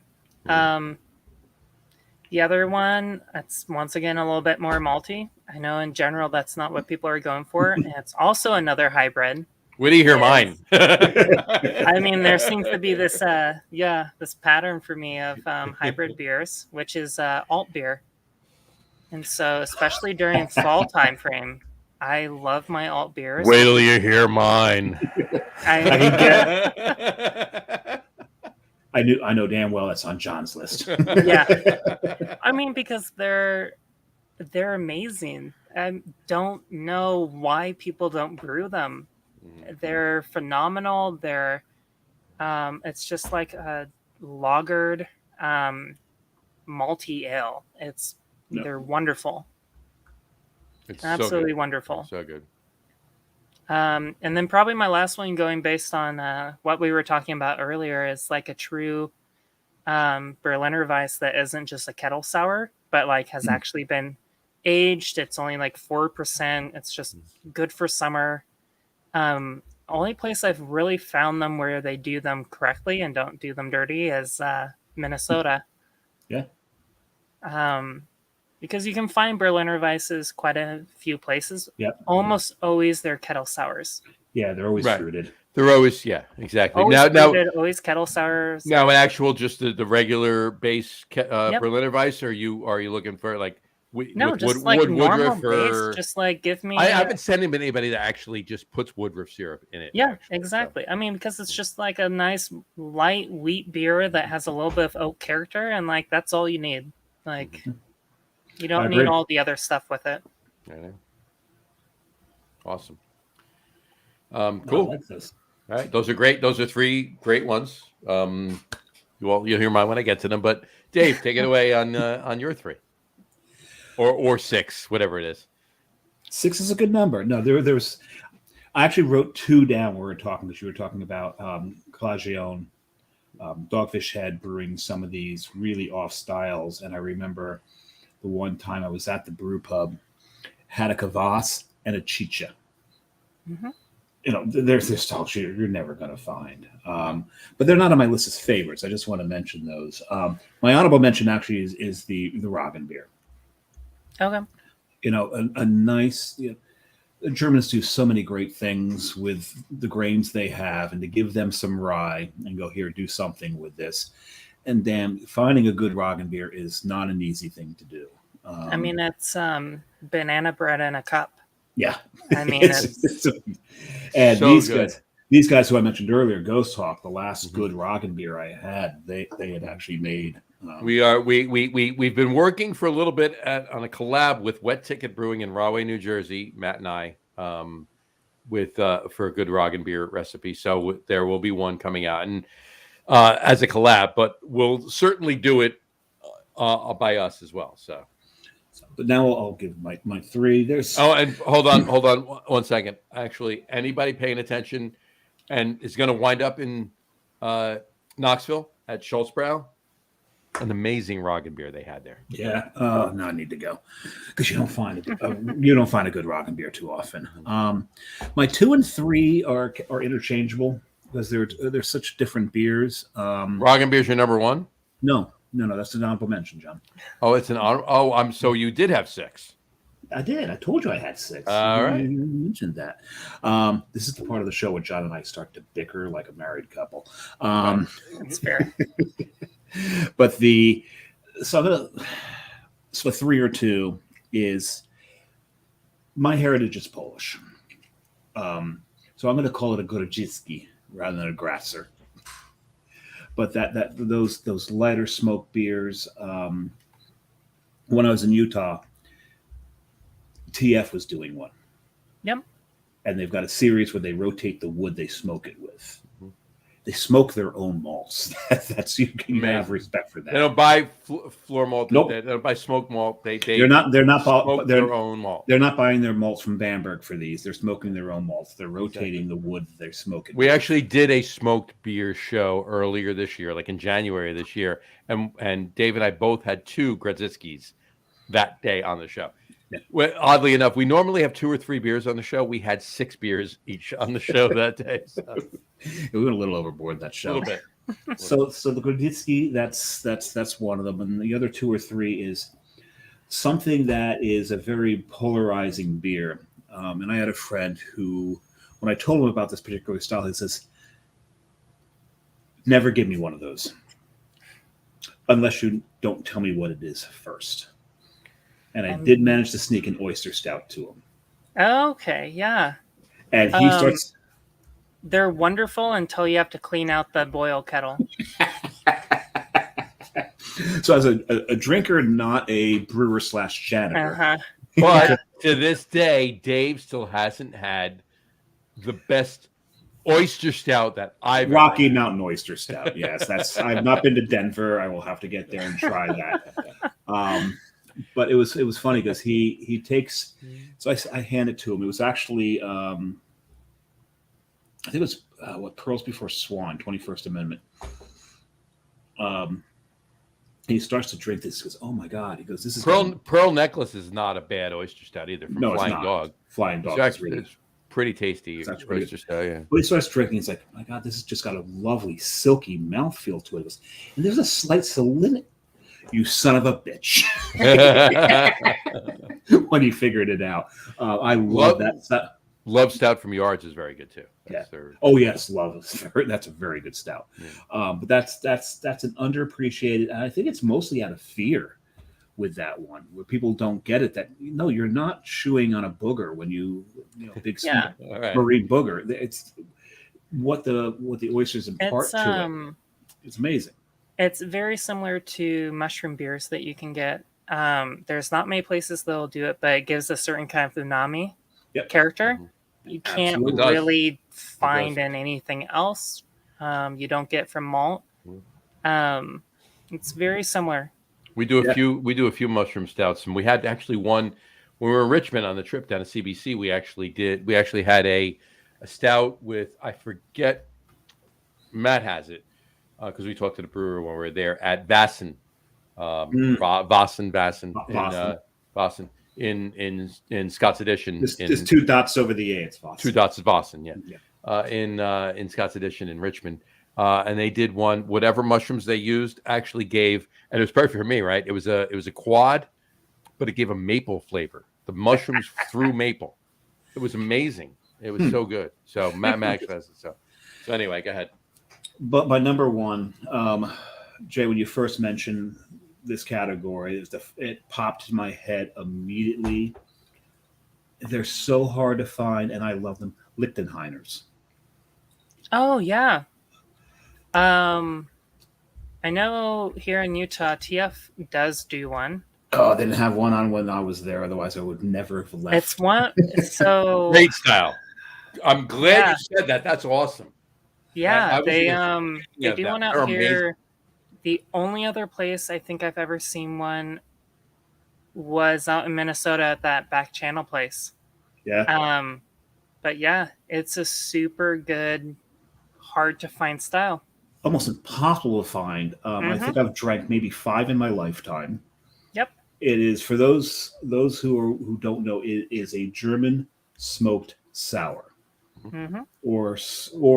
The other one, that's once again a little bit more malty. I know in general that's not what people are going for. And it's also another hybrid. Where do you hear mine? I mean, there seems to be this this pattern for me of hybrid beers, which is alt beer. And so especially during fall time frame, I love my alt beers. Wait till you hear mine. I know damn well that's on John's list. Yeah. I mean, because they're amazing. I don't know why people don't brew them. They're phenomenal. They're it's just like a lagered malty ale. They're wonderful. It's absolutely so wonderful. So good. And then probably my last one, going based on what we were talking about earlier, is like a true Berliner Weiss that isn't just a kettle sour, but like has actually been aged. It's only like 4%. It's just good for summer. Only place I've really found them where they do them correctly and don't do them dirty is Minnesota. Yeah. Because you can find Berliner Weisses quite a few places. Yep. Almost always they're kettle sours. Yeah, they're always Right. fruited. They're always, yeah, exactly. Always Now, fruited, always kettle sours. an actual just the regular base Yep. Berliner Weiss, or are you looking for like No, with just like normal Woodruff base. Just like give me. I haven't seen anybody that actually just puts Woodruff syrup in it. Yeah, actually, exactly. I mean, because it's just like a nice light wheat beer that has a little bit of oak character, and like that's all you need. Like you don't need agree. all the other stuff with it. So, I know. Awesome. I Cool. like this. All right, those are great. Those are 3 great ones. You'll hear mine when I get to them. But Dave, take it away on your 3, or 6, whatever it is. 6 is a good number. No, there's. I actually wrote 2 down when we were talking, because you were talking about Clagione, Dogfish Head brewing some of these really off styles, and I remember the one time I was at the brew pub, had a Kvass and a Chicha. Mm-hmm. You know, there's this styles you're never going to find, but they're not on my list as favorites. I just want to mention those. My honorable mention actually is the Roggen beer. Okay. You know, a nice. You know, the Germans do so many great things with the grains they have, and to give them some rye and go, here, do something with this. And damn, finding a good Roggen beer is not an easy thing to do. I mean, it's banana bread in a cup. Yeah. I mean, it's and so these guys who I mentioned earlier, Ghost Hawk, the last good Roggen beer I had, they had actually made. We've been working for a little bit on a collab with Wet Ticket Brewing in Rahway, New Jersey, Matt and I, with for a good Roggen beer recipe. So there will be one coming out and as a collab, but we'll certainly do it by us as well. So. But now I'll give my 3. There's and hold on 1 second. Actually, anybody paying attention and is going to wind up in Knoxville at Schultzbrow, an amazing Roggen beer they had there. Yeah. No, I need to go because you don't find a good Roggen beer too often. My 2 and 3 are interchangeable because they're such different beers. Roggen beer's your number 1? No, that's an honorable mention, John. Oh, it's an honor. Oh, so you did have 6. I did. I told you I had 6. All right. You mentioned that. This is the part of the show where John and I start to bicker like a married couple. That's fair. But so 3 or 2 is my heritage is Polish. So I'm going to call it a Grodzicki rather than a Grasser. But those lighter smoke beers. When I was in Utah, TF was doing one. Yep. And they've got a series where they rotate the wood they smoke it with. They smoke their own malts. That's you can have respect for that. They don't buy floor malt. Nope. They don't buy smoked malt. They're not smoke their own malt. They're not buying their malts from Bamberg for these. They're smoking their own malts. They're rotating the wood they're smoking. We actually did a smoked beer show earlier this year, like in January of this year, and Dave and I both had 2 Grodzickis that day on the show. Yeah. Well, oddly enough, we normally have 2 or 3 beers on the show. We had 6 beers each on the show that day. So. We went a little overboard that show. A little bit. So the Grodzicki, that's one of them, and the other 2 or 3 is something that is a very polarizing beer. And I had a friend who, when I told him about this particular style, he says, "Never give me one of those unless you don't tell me what it is first." And I did manage to sneak an oyster stout to him. Okay, yeah. And he starts. They're wonderful until you have to clean out the boil kettle. So as a drinker, not a brewer / janitor. But to this day, Dave still hasn't had the best oyster stout that I've Rocky Mountain oyster stout. Yes, I've not been to Denver. I will have to get there and try that. But it was funny because he takes. So I hand it to him. It was actually I think it was Pearls Before Swan, 21st Amendment. He starts to drink this. He goes, "Oh my god!" He goes, "This is Pearl Necklace is not a bad oyster stout either from no, it's Flying not. Dog. Flying Dog. It's actually it's pretty tasty It's actually oyster stout. Yeah. But he starts drinking. He's like, "My God, this has just got a lovely, silky mouthfeel to it." He goes, and there's a slight salinity. You son of a bitch! When he figured it out, I love that. Love Stout from Yards is very good too. Yeah. Oh yes, Love. That's a very good stout. Yeah. But that's an underappreciated. And I think it's mostly out of fear with that one, where people don't get it. That no, you're not chewing on a booger when you know big marine booger. It's what the oysters impart to it. It's amazing. It's very similar to mushroom beers that you can get. There's not many places that'll do it, but it gives a certain kind of umami character. You can't really find in anything else. You don't get from malt. It's very similar. We do a few mushroom stouts, and we had actually one when we were in Richmond on the trip down to CBC. We actually had a stout with, I forget, Matt has it because we talked to the brewer when we were there at Vassen, Vassen. In Scott's Edition. There's 2 dots over the A. It's Vossen. 2 dots is Vossen, in Scott's Edition in Richmond. And they did one, whatever mushrooms they used actually gave, and it was perfect for me, right? It was a quad, but it gave a maple flavor. The mushrooms through maple. It was amazing. It was so good. So Matt Max has it. So anyway, go ahead. But my number one, Jay, when you first mentioned this category, it popped in my head immediately. They're so hard to find, and I love them. Lichtenheiners. Oh yeah. I know here in Utah, TF does do one. Oh, they didn't have one on when I was there. Otherwise, I would never have left. It's one. So great style. I'm glad you said that. That's awesome. Yeah, they do one out here. Amazing. The only other place I think I've ever seen one was out in Minnesota at that back channel place. Yeah. But yeah, it's a super good, hard to find style. Almost impossible to find. I think I've drank maybe 5 in my lifetime. Yep. It is, for those who don't know, it is a German smoked sour. Or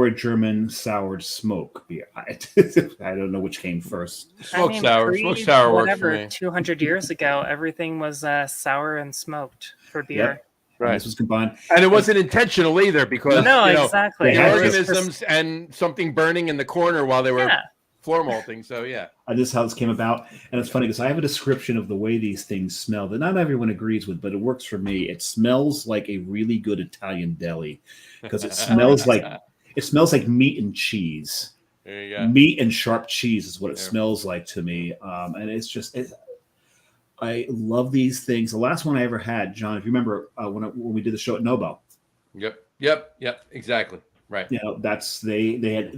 a German soured smoke beer. I don't know which came first. Smoked sour works for me. 200 years ago, everything was sour and smoked for beer. Yep. Right. This was combined, and it wasn't intentional either, because exactly the organisms and something burning in the corner while they were floor malting. So this is how this came about, and it's funny because I have a description of the way these things smell that not everyone agrees with, but it works for me. It smells like a really good Italian deli because it smells like meat and cheese. There you go. Meat and sharp cheese is what it smells like to me, and it's just. I love these things. The last one I ever had, John, if you remember when we did the show at Nobo. Yep, exactly. Right. They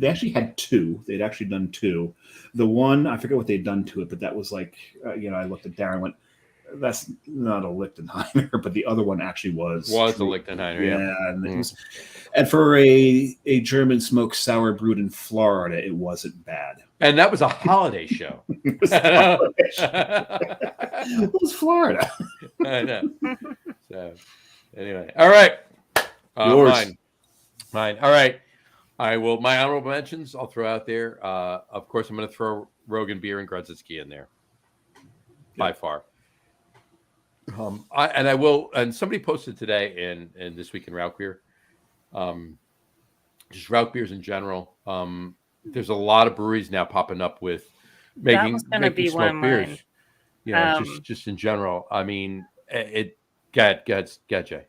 actually had 2. They'd actually done 2. The one, I forget what they'd done to it, but that was like, I looked at Darren and went, that's not a Lichtenheiner, but the other one actually was. Was a Lichtenheiner, yeah. And for a German smoked sour brewed in Florida, it wasn't bad. And that was a holiday show. It was Florida. I know. So, anyway. All right. Yours. Mine. All right. I will. My honorable mentions, I'll throw out there. Of course, I'm going to throw Rogan Beer and Grudzitsky in there. By far. I will. And somebody posted today in This Week in Route Beer. Just route beers in general. There's a lot of breweries now popping up with making smoked beers. Just in general. I mean, get Jay.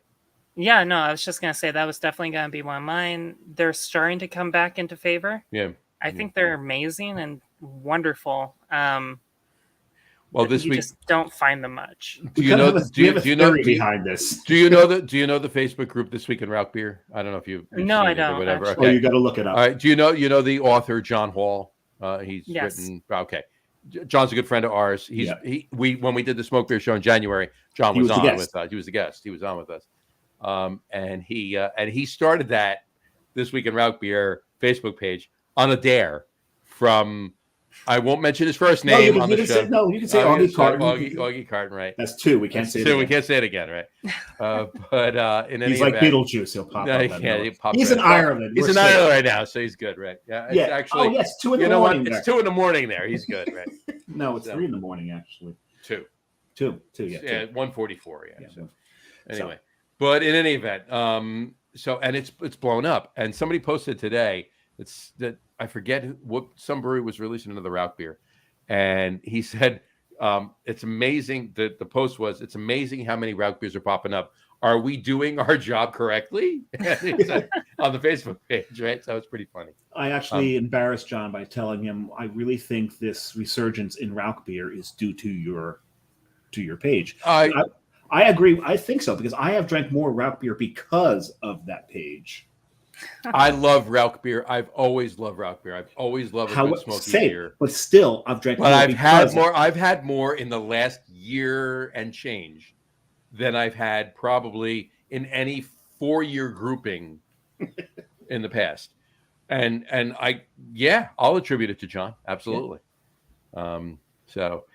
Yeah, no, I was just gonna say that was definitely gonna be one of mine. They're starting to come back into favor. Yeah, I think they're amazing and wonderful. Well, this week just don't find them much. Do you know behind this? Do you know the Facebook group This Week in Route Beer? I don't know if you've no, seen I it don't. Or whatever. Okay. Oh, you got to look it up. All right. Do you know the author John Hall? He's written. Okay, John's a good friend of ours. When we did the Smoke Beer show in January, John was on with us. He was the guest. He was on with us. And he started that This Week in Route Beer Facebook page on a dare from I won't mention his first No, name on the can show. say, no, you can say I'm gonna Augie Carton. Augie Carton, right? That's two. We can't That's say it two. again. We can't say it again, right? But in any He's like event, Beetlejuice. He'll pop no, up. he can't. He pops He's right in up. Ireland. He's We're in safe. Ireland right now, so he's good, right? Yeah. It's Yeah. actually. Oh, yes. 2 in the You know what? morning. It's 2 in the morning there. He's good, right? No, it's So. 3 in the morning, actually. 2. 2. Yeah. Yeah, 2. 1:44. Yeah. Yeah, So, so- anyway, but in any event, so and it's blown up. And somebody posted today that I forget what some brewery was releasing another route beer, and he said it's amazing. The post was, it's amazing how many route beers are popping up. Are we doing our job correctly? On the Facebook page, right? So it's pretty funny. I actually embarrassed John by telling him I really think this resurgence in Rauch beer is due to your page. I agree. I think so, because I have drank more Rauch beer because of that page. I love Rauch beer. I've always loved Rauch beer. I've always loved a good smoky beer. But still, I've drank. But I've had more in the last year and change than I've had probably in any 4-year grouping in the past. And I'll attribute it to John. Absolutely. Yeah. So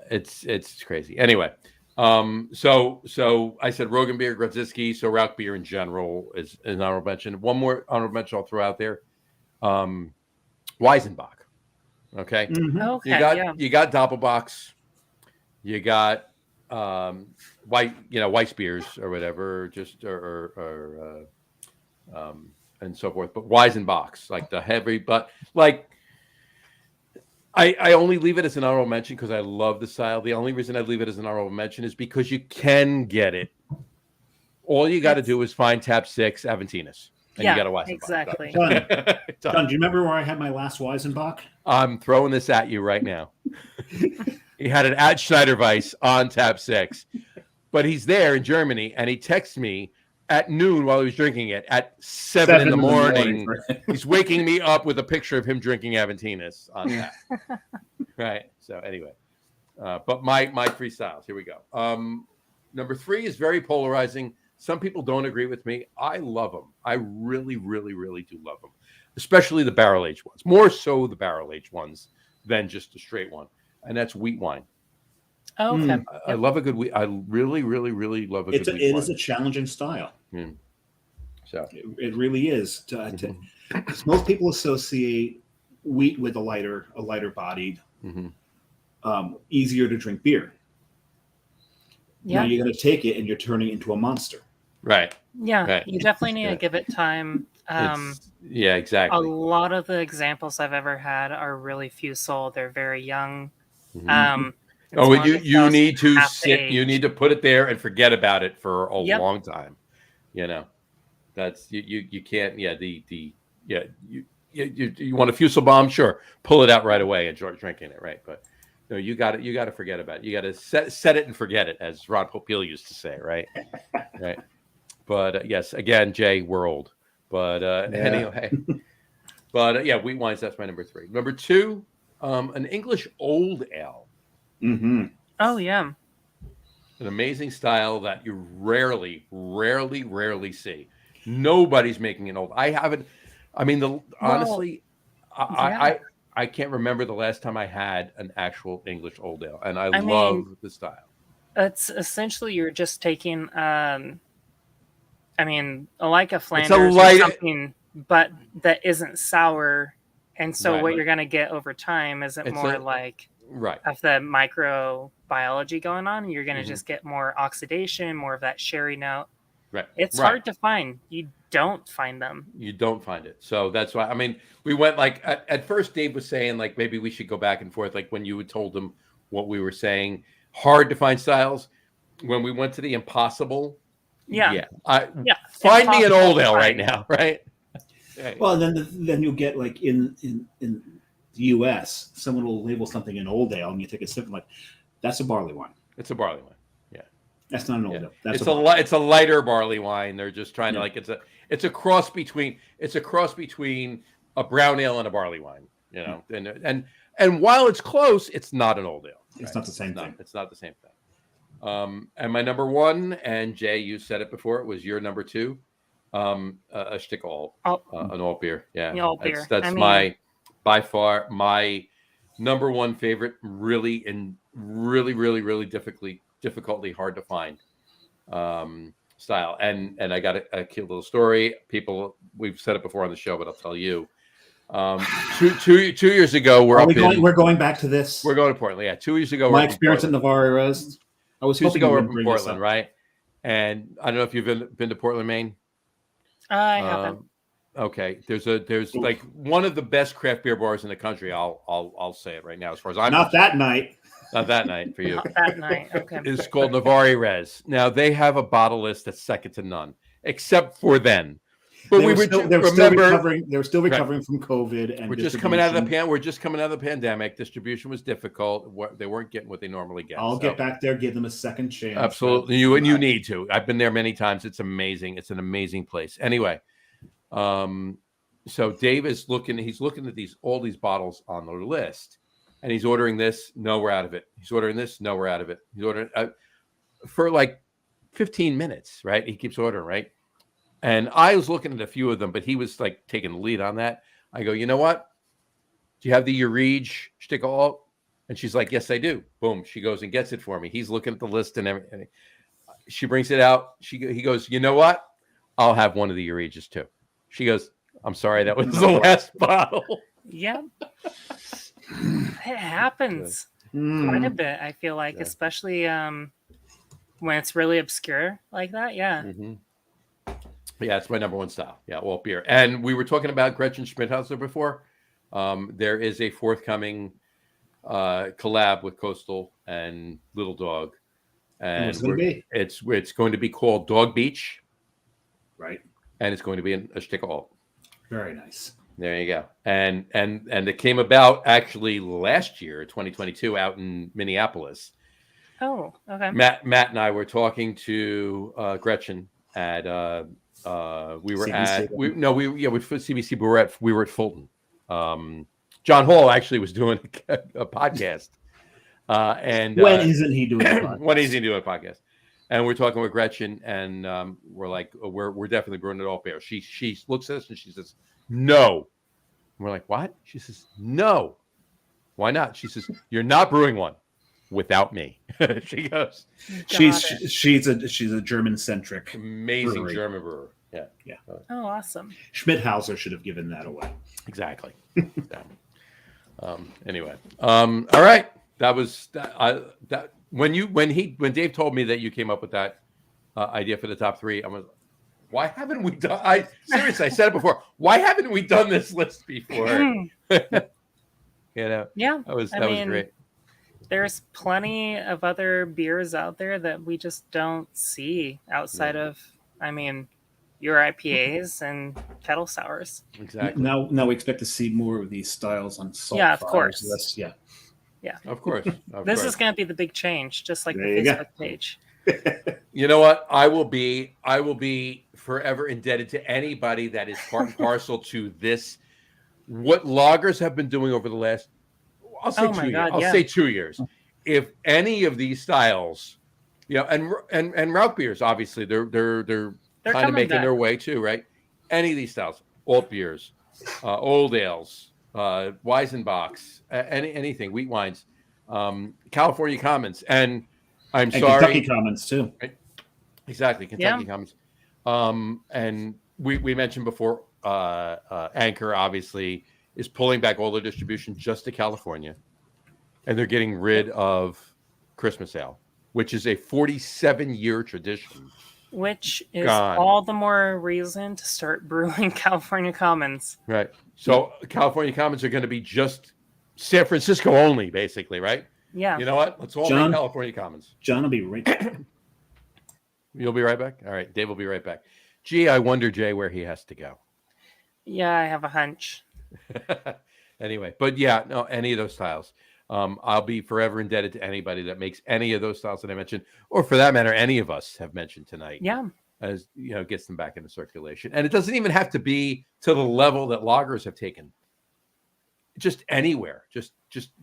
it's crazy. Anyway, so I said Rogan beer, Grodzisky, so Rauch beer in general is an honorable mention. One more honorable mention I'll throw out there. Weizenbach. Okay. Mm-hmm. Okay. You got Doppelbox, you got Weiss beers or whatever, and so forth. But Weizenbachs, like the heavy, but like I only leave it as an honorable mention because I love the style. The only reason I leave it as an honorable mention is because you can get it. All you got to do is find Tap 6 Aventinus, and you got a Weizenbach. Exactly. John, do you remember where I had my last Weizenbach? I'm throwing this at you right now. He had an Ad Schneiderweiss on Tap 6, but he's there in Germany, and he texts me at noon while he was drinking it at 7 in the morning. He's waking me up with a picture of him drinking Aventinus on that. Right. So anyway, but my 3 styles. Here we go. Number 3 is very polarizing. Some people don't agree with me. I love them. I really, really, really do love them, especially the barrel-aged ones. More so the barrel-aged ones than just the straight one, and that's wheat wine. Oh, okay. I love a good wheat. I really, really, really love a good wheat wine. It is a challenging style. So it really is. Most people associate wheat with a lighter bodied, easier to drink beer. Yeah. Now you're going to take it and you're turning it into a monster. Right. Yeah. Right. You definitely need to give it time. Yeah, exactly. A lot of the examples I've ever had are really fusel. They're very young. You need to sit. You need to put it there and forget about it for a long time. You know, that's you can't. Yeah, you want a fusel bomb? Sure, pull it out right away and start drinking it. Right, but no, you got to forget about it. You got to set it and forget it, as Ron Popeil used to say. Right, right. But yes, again, Jay, we're old. But anyway, but wheat wines. That's my number 3. Number 2, an English old ale. Mm-hmm. Oh yeah, an amazing style that you rarely see. Nobody's making an old. I haven't. I mean, honestly, I can't remember the last time I had an actual English old ale, and I love the style. It's essentially you're just taking, like a Flanders or something, but that isn't sour, and so what you're gonna get over time isn't more like. Right. Of the microbiology going on, you're going to just get more oxidation, more of that sherry note. Right. It's hard to find. You don't find them. You don't find it. So that's why, we went like, at first Dave was saying like, maybe we should go back and forth. Like when you had told him what we were saying, hard to find styles. When we went to the impossible. Find me an old ale right now. Right. Well, then you'll get like in the U.S., someone will label something an old ale, and you take a sip and like, that's a barley wine. It's a barley wine. Yeah, that's not an old ale. That's it's a lighter barley wine. They're just trying to like it's a cross between a brown ale and a barley wine. You know, and while it's close, it's not an old ale. It's not the same thing. It's not the same thing. And my number 1, and Jay, you said it before, it was your number 2, a Stickle, an alt beer. Yeah, alt beer. That's by far my number one favorite, really really difficultly hard to find style. And I got a cute little story. People, we've said it before on the show, but I'll tell you. 2 years ago, We're going back to this. We're going to Portland. Yeah, 2 years ago. My experience at Navarre Res. I was 2 years hoping ago, you we're would up in bring this Portland, up. right? And I don't know if you've been to Portland, Maine. I haven't. Okay, there's like one of the best craft beer bars in the country. I'll say it right now. As far as I'm Not that night. not that night for you. Not that night. Okay. It's called Navarre Res. Now they have a bottle list that's second to none, except for then. But They were still recovering from COVID, and we're just coming out of the We're just coming out of the pandemic. Distribution was difficult. They weren't getting what they normally get. I'll get back there, give them a second chance. Absolutely, you need to. I've been there many times. It's amazing. It's an amazing place. Anyway, so Dave is looking. He's looking at all these bottles on the list, and he's ordering this. No, we're out of it. He's ordering this. No, we're out of it. He's ordering for like 15 minutes. Right? He keeps ordering. Right? And I was looking at a few of them, but he was like taking the lead on that. I go, you know what? Do you have the Urige Stickel? And she's like, yes, I do. Boom. She goes and gets it for me. He's looking at the list and everything. She brings it out. He goes, you know what? I'll have one of the Uriges too. She goes, I'm sorry, that was the last bottle. Yeah. It happens quite a bit, I feel like, especially when it's really obscure like that. Yeah. Mm-hmm. Yeah, it's my number one style. Yeah, alt beer. And we were talking about Gretchen Schmidhauser before. There is a forthcoming collab with Coastal and Little Dog, and it's going to be called Dog Beach, right? And it's going to be a Stickel alt. Very nice. There you go. And it came about actually last year, 2022, out in Minneapolis. Oh, okay. Matt and I were talking to Gretchen at. We were CBC. With CBC Brewer. We were at Fulton. John Hall actually was doing a podcast. And when isn't he doing a podcast? When isn't he doing a podcast? And we're talking with Gretchen, and we're like, we're definitely brewing it all beer. She looks at us and she says, no. And we're like, what? She says, no. Why not? She says, you're not brewing one without me. She goes, she's a German centric, amazing brewery. German brewer. Yeah. Oh, awesome. Schmidhauser should have given that away. Exactly. Anyway, all right. That was that. When Dave told me that you came up with that idea for the top three, I was, why haven't we done? I said it before. Why haven't we done this list before? Yeah. That was great. There's plenty of other beers out there that we just don't see outside of, your IPAs and kettle sours. Exactly. Now we expect to see more of these styles on SaltFire. Yeah, of course. So yeah. Of course. This is going to be the big change, just like the Facebook page. You know what? I will be forever indebted to anybody that is part and parcel to this. What loggers have been doing over the last, I'll say 2 years. I'll say 2 years. If any of these styles, and route beers, obviously they're kind of making their way too, right? Any of these styles, alt beers, old ales, Weizenbachs, anything, wheat wines, California Commons, and Kentucky Commons too. Right? Exactly, Kentucky Commons. And we mentioned before, Anchor obviously is pulling back all their distribution just to California, and they're getting rid of Christmas Ale, which is a 47-year tradition. Which is all the more reason to start brewing California Commons. Right. So California Commons are going to be just San Francisco only, basically, right? Yeah. You know what? Let's all make California Commons. John will be right back. You'll be right back? All right. Dave will be right back. Gee, I wonder, Jay, where he has to go. Yeah, I have a hunch. Anyway, but yeah, no, any of those styles. I'll be forever indebted to anybody that makes any of those styles that I mentioned, or for that matter, any of us have mentioned tonight. Yeah. As gets them back into circulation. And it doesn't even have to be to the level that loggers have taken. Just anywhere. Just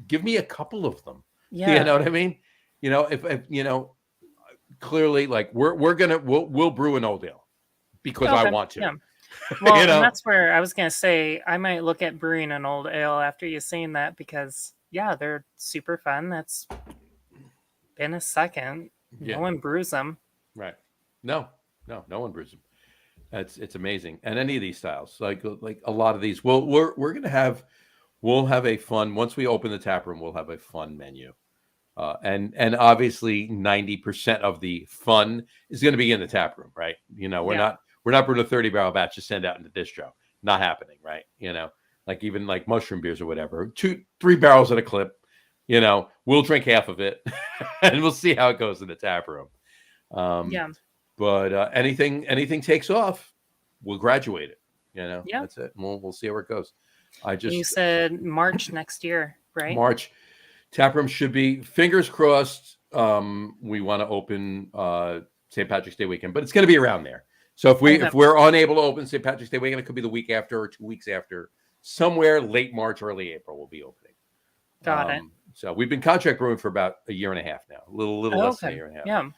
give me a couple of them. Yeah. You know what I mean? If clearly, like we'll brew an old ale because I want to. Yeah. Well, and that's where I was gonna say I might look at brewing an old ale after you saying that, because yeah, they're super fun. That's been a second. Yeah. No one brews them. Right. No one brews them. It's amazing. And any of these styles, like a lot of these, we're gonna have we'll have a fun once we open the tap room. We'll have a fun menu, and obviously 90% of the fun is going to be in the tap room, right? You know, we're not brewing a 30-barrel batch to send out into distro. Not happening, right? You know, like even like mushroom beers or whatever, 2-3 barrels at a clip. You know, we'll drink half of it, and we'll see how it goes in the tap room. Yeah. But anything takes off, we'll graduate it. You know, Yeah. that's it. We'll see where it goes. You said March next year, right? March taproom should be, fingers crossed. We want to open St. Patrick's Day weekend, but it's going to be around there. So if we're unable to open St. Patrick's Day weekend, it could be the week after or 2 weeks after. Somewhere late March, early April, we'll be opening. Got it. So we've been contract brewing for about a year and a half now, a little less than a year and a half. Yeah.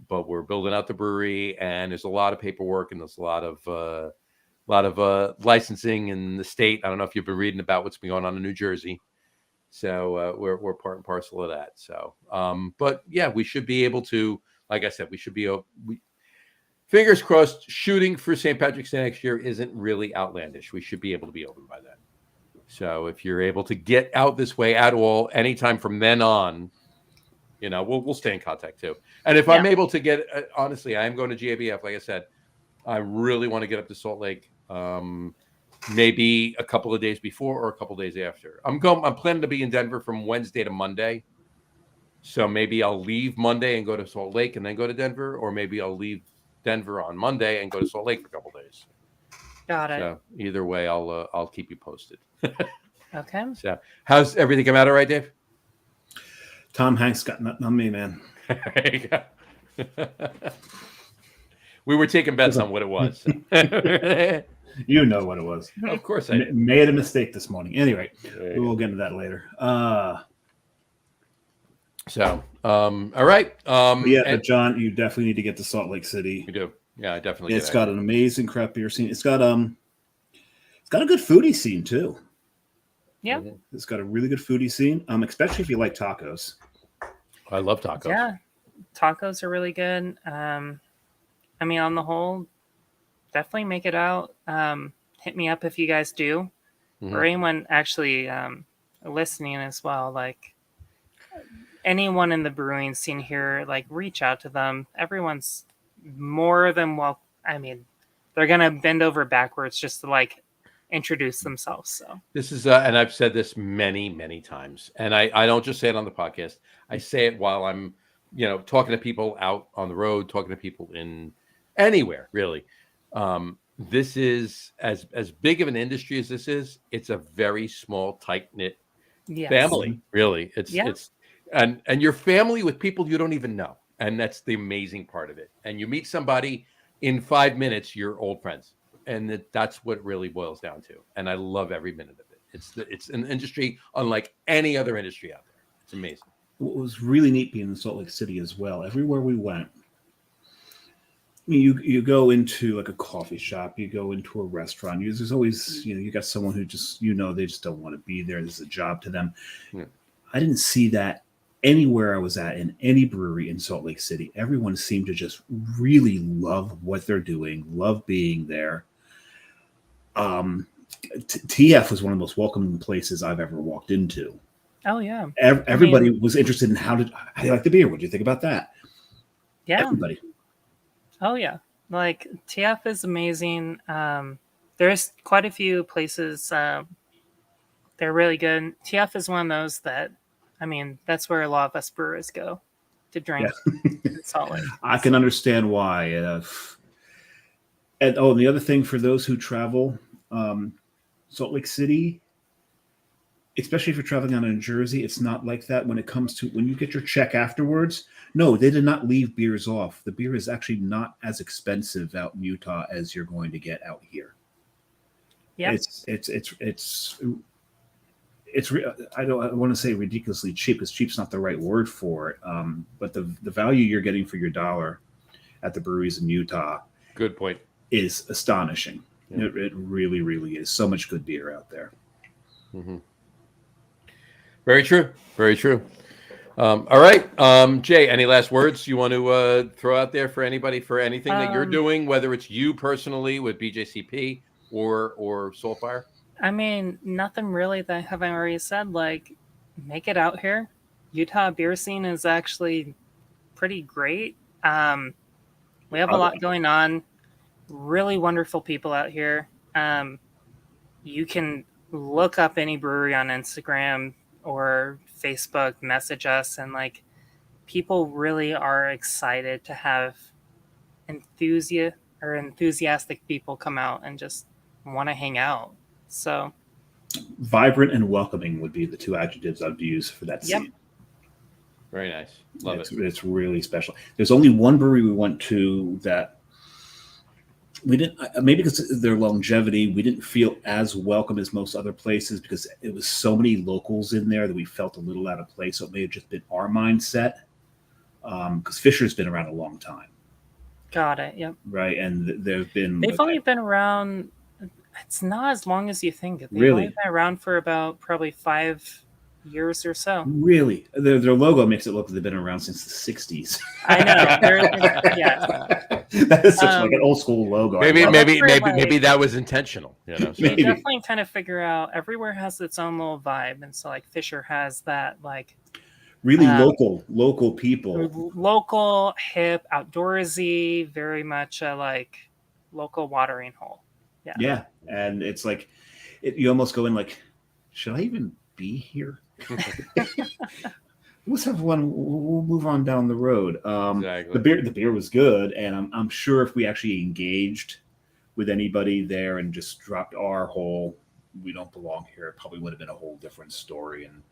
But we're building out the brewery, and there's a lot of paperwork, and there's a lot of licensing in the state. I don't know if you've been reading about what's been going on in New Jersey. So we're part and parcel of that. So, but yeah, we should be able to, like I said, fingers crossed, shooting for St. Patrick's Day next year isn't really outlandish. We should be able to be open by then. So if you're able to get out this way at all, anytime from then on, you know, we'll stay in contact too. And if I'm able to get, honestly, I am going to GABF. Like I said, I really want to get up to Salt Lake. Maybe a couple of days before or a couple of days after. I'm planning to be in Denver from Wednesday to Monday. So maybe I'll leave Monday and go to Salt Lake and then go to Denver, or maybe I'll leave Denver on Monday and go to Salt Lake for a couple of days. Got it. So either way, I'll keep you posted. Okay. So how's everything come out all right, Dave? Tom Hanks got nothing on me, man. We were taking bets on what it was. You know what it was. Of course I did. Made a mistake this morning. Anyway, we'll get into that later. All right. John, you definitely need to get to Salt Lake City. We do. Yeah, I definitely. It's got an amazing craft beer scene. It's got a good foodie scene too. Yeah. It's got a really good foodie scene, especially if you like tacos. I love tacos. Yeah. Tacos are really good. I mean, on the whole, definitely make it out. Hit me up if you guys do, or anyone actually listening as well. Like anyone in the brewing scene here, like reach out to them. Everyone's more than welcome. I mean, they're gonna bend over backwards just to like introduce themselves. So this is, and I've said this many, many times, and I don't just say it on the podcast. I say it while I'm, talking to people out on the road, talking to people in anywhere, really. This is as big of an industry as this is. It's a very small, tight knit family. Really, it's and your family with people you don't even know, and that's the amazing part of it. And you meet somebody in 5 minutes, you're old friends, and that's what it really boils down to. And I love every minute of it. It's an industry unlike any other industry out there. It's amazing. What was really neat being in Salt Lake City as well. Everywhere we went. I mean, you go into like a coffee shop, you go into a restaurant. There's always, you got someone who just, they just don't want to be there. There's a job to them. Yeah. I didn't see that anywhere I was at in any brewery in Salt Lake City. Everyone seemed to just really love what they're doing, love being there. TF was one of the most welcoming places I've ever walked into. Oh yeah. Everybody was interested in how do you like the beer? What do you think about that? Yeah. Everybody. Oh yeah, like TF is amazing. There's quite a few places. They're really good. TF is one of those that, I mean, that's where a lot of us brewers go to drink. In Salt Lake. I can understand why. And the other thing for those who travel, Salt Lake City, especially if you're traveling out of New Jersey, it's not like that when it comes to when you get your check afterwards. No, they did not leave beers off. The beer is actually not as expensive out in Utah as you're going to get out here. Yeah, I want to say ridiculously cheap because cheap's not the right word for it. But the value you're getting for your dollar at the breweries in Utah, good point, is astonishing. Yeah. It really, really is. So much good beer out there. Mm-hmm. Very true. Very true. All right, Jay. Any last words you want to throw out there for anybody for anything that you're doing, whether it's you personally with BJCP or SaltFire? I mean, nothing really that I haven't already said. Like, make it out here. Utah beer scene is actually pretty great. We have a lot going on. Really wonderful people out here. You can look up any brewery on Instagram or Facebook, message us, and like people really are excited to have enthusiastic people come out and just want to hang out. So Vibrant and welcoming would be the two adjectives I'd use for that Yep. scene. Very nice. Love it. It's really special. There's only one brewery we went to that we didn't, maybe because of their longevity, we didn't feel as welcome as most other places because it was so many locals in there that we felt a little out of place. So it may have just been our mindset. Because Fisher's been around a long time. got it. Yep. Right. And they've only been around. It's not as long as you think. They've Really? only been around for about probably 5 years or so. Really, their logo makes it look like they've been around since the 60s. I know. Yeah. That is such like an old school logo. Maybe like- maybe that was intentional. You know, so. You Maybe. definitely kind of figure out everywhere has its own little vibe, and so like Fisher has that like Really local people. local, hip, outdoorsy, very much like local watering hole. Yeah. Yeah, and it's like you almost go in like, should I even be here? Let's have one. We'll move on down the road. Exactly. The beer was good, and I'm sure if we actually engaged with anybody there and just dropped our whole "we don't belong here," it probably would have been a whole different story. And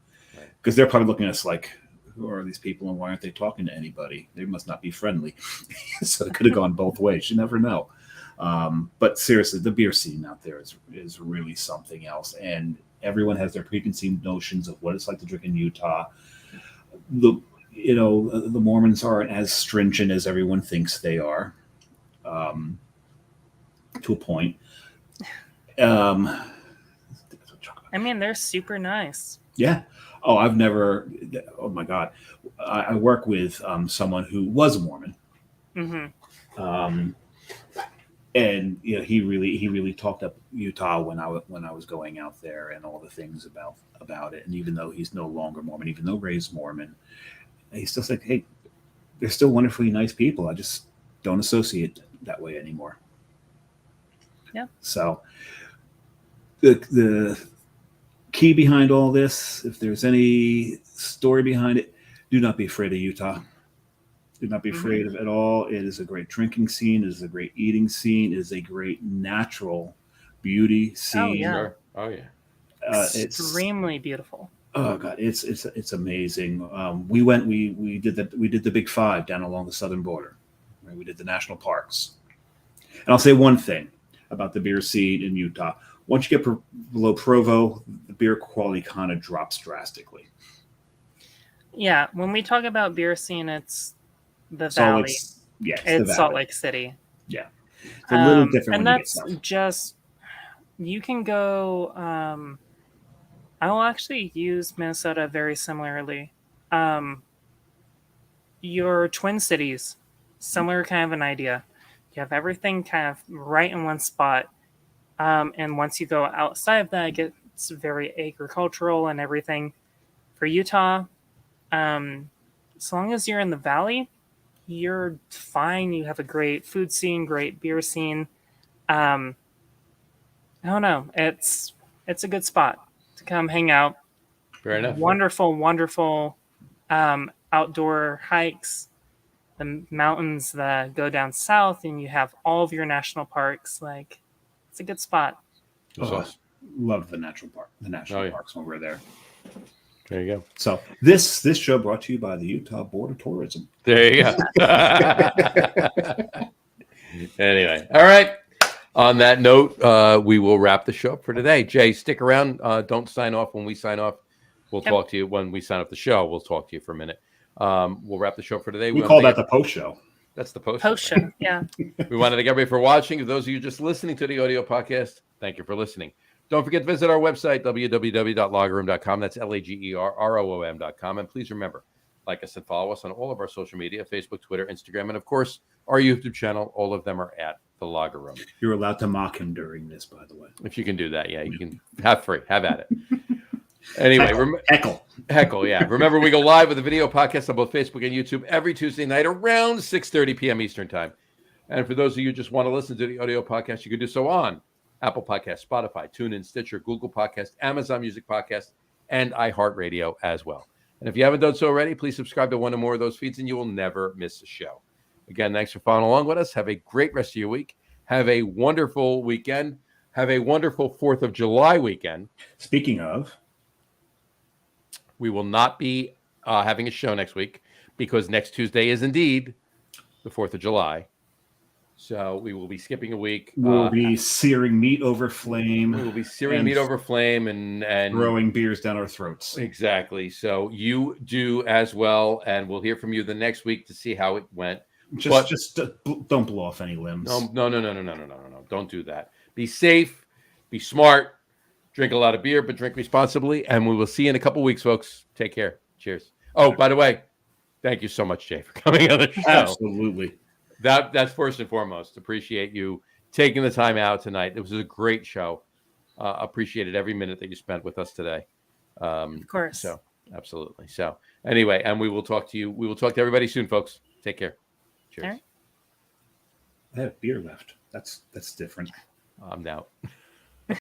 because they're probably looking at us like, who are these people and why aren't they talking to anybody? They must not be friendly. So it could have gone both ways. You never know. But seriously, the beer scene out there is really something else, and everyone has their preconceived notions of what it's like to drink in Utah. The Mormons aren't as stringent as everyone thinks they are, to a point. I mean, they're super nice. Yeah. Oh, I've never. Oh my God, I work with someone who was a Mormon. Mm-hmm. And he really talked up Utah when I was going out there and all the things about it. And even though he's no longer Mormon, even though Ray's Mormon, he still said, "Hey, they're still wonderfully nice people. I just don't associate that way anymore." Yeah. So the key behind all this, if there's any story behind it, do not be afraid of Utah. Do not be afraid of it at all. It is a great drinking scene. It is a great eating scene. It is a great natural beauty scene. Oh yeah. Sure. Oh yeah. It's extremely beautiful. Oh God, it's amazing. We did the Big Five down along the southern border. Right? We did the national parks. And I'll say one thing about the beer scene in Utah. Once you get below Provo, the beer quality kind of drops drastically. Yeah, when we talk about beer scene, it's the valley. It's Salt Lake City. Yeah, it's a little different. And when you get that's south. just you can go. I will actually use Minnesota very similarly. Your Twin Cities, similar kind of an idea. You have everything kind of right in one spot. And once you go outside of that, it gets very agricultural and everything. For Utah, as long as you're in the valley, you're fine. You have a great food scene, great beer scene. I don't know. It's a good spot to come hang out. Fair enough. Wonderful outdoor hikes. The mountains that go down south, and you have all of your national parks. Like, it's a good spot. That's awesome. Loved the national parks when we were there. There you go. So this show brought to you by the Utah Board of Tourism. There you go. Anyway, all right. On that note, we will wrap the show up for today. Jay, stick around. Don't sign off when we sign off. We'll talk to you when we sign off the show. We'll talk to you for a minute. We'll wrap the show for today. We call that the post show. That's the post show. Yeah. We want to thank everybody for watching. Those of you just listening to the audio podcast, thank you for listening. Don't forget to visit our website, www.lagerroom.com. That's LAGERROOM.com. And please remember, like I said, follow us on all of our social media, Facebook, Twitter, Instagram, and of course, our YouTube channel. All of them are at The Lager Room. You're allowed to mock him during this, by the way. If you can do that, yeah, you can have at it. Anyway, heckle, yeah. Remember, we go live with a video podcast on both Facebook and YouTube every Tuesday night around 6:30 p.m. Eastern Time. And for those of you who just want to listen to the audio podcast, you can do so on Apple Podcasts, Spotify, TuneIn, Stitcher, Google Podcasts, Amazon Music Podcasts, and iHeartRadio as well. And if you haven't done so already, please subscribe to one or more of those feeds, and you will never miss a show. Again, thanks for following along with us. Have a great rest of your week. Have a wonderful weekend. Have a wonderful 4th of July weekend. Speaking of, we will not be having a show next week because next Tuesday is indeed the 4th of July. So we will be skipping a week. We'll be searing meat over flame. We will be searing meat over flame and throwing beers down our throats. Exactly. So you do as well, and we'll hear from you the next week to see how it went. Just don't blow off any limbs. No. Don't do that. Be safe. Be smart. Drink a lot of beer, but drink responsibly. And we will see you in a couple weeks, folks. Take care. Cheers. Oh, by the way, thank you so much, Jay, for coming on the show. Absolutely. That's first and foremost. Appreciate you taking the time out tonight. It was a great show. Appreciated every minute that you spent with us today. Of course. So absolutely. So anyway, and we will talk to you. We will talk to everybody soon, folks. Take care. Cheers. All right. I have beer left. That's different. I'm out.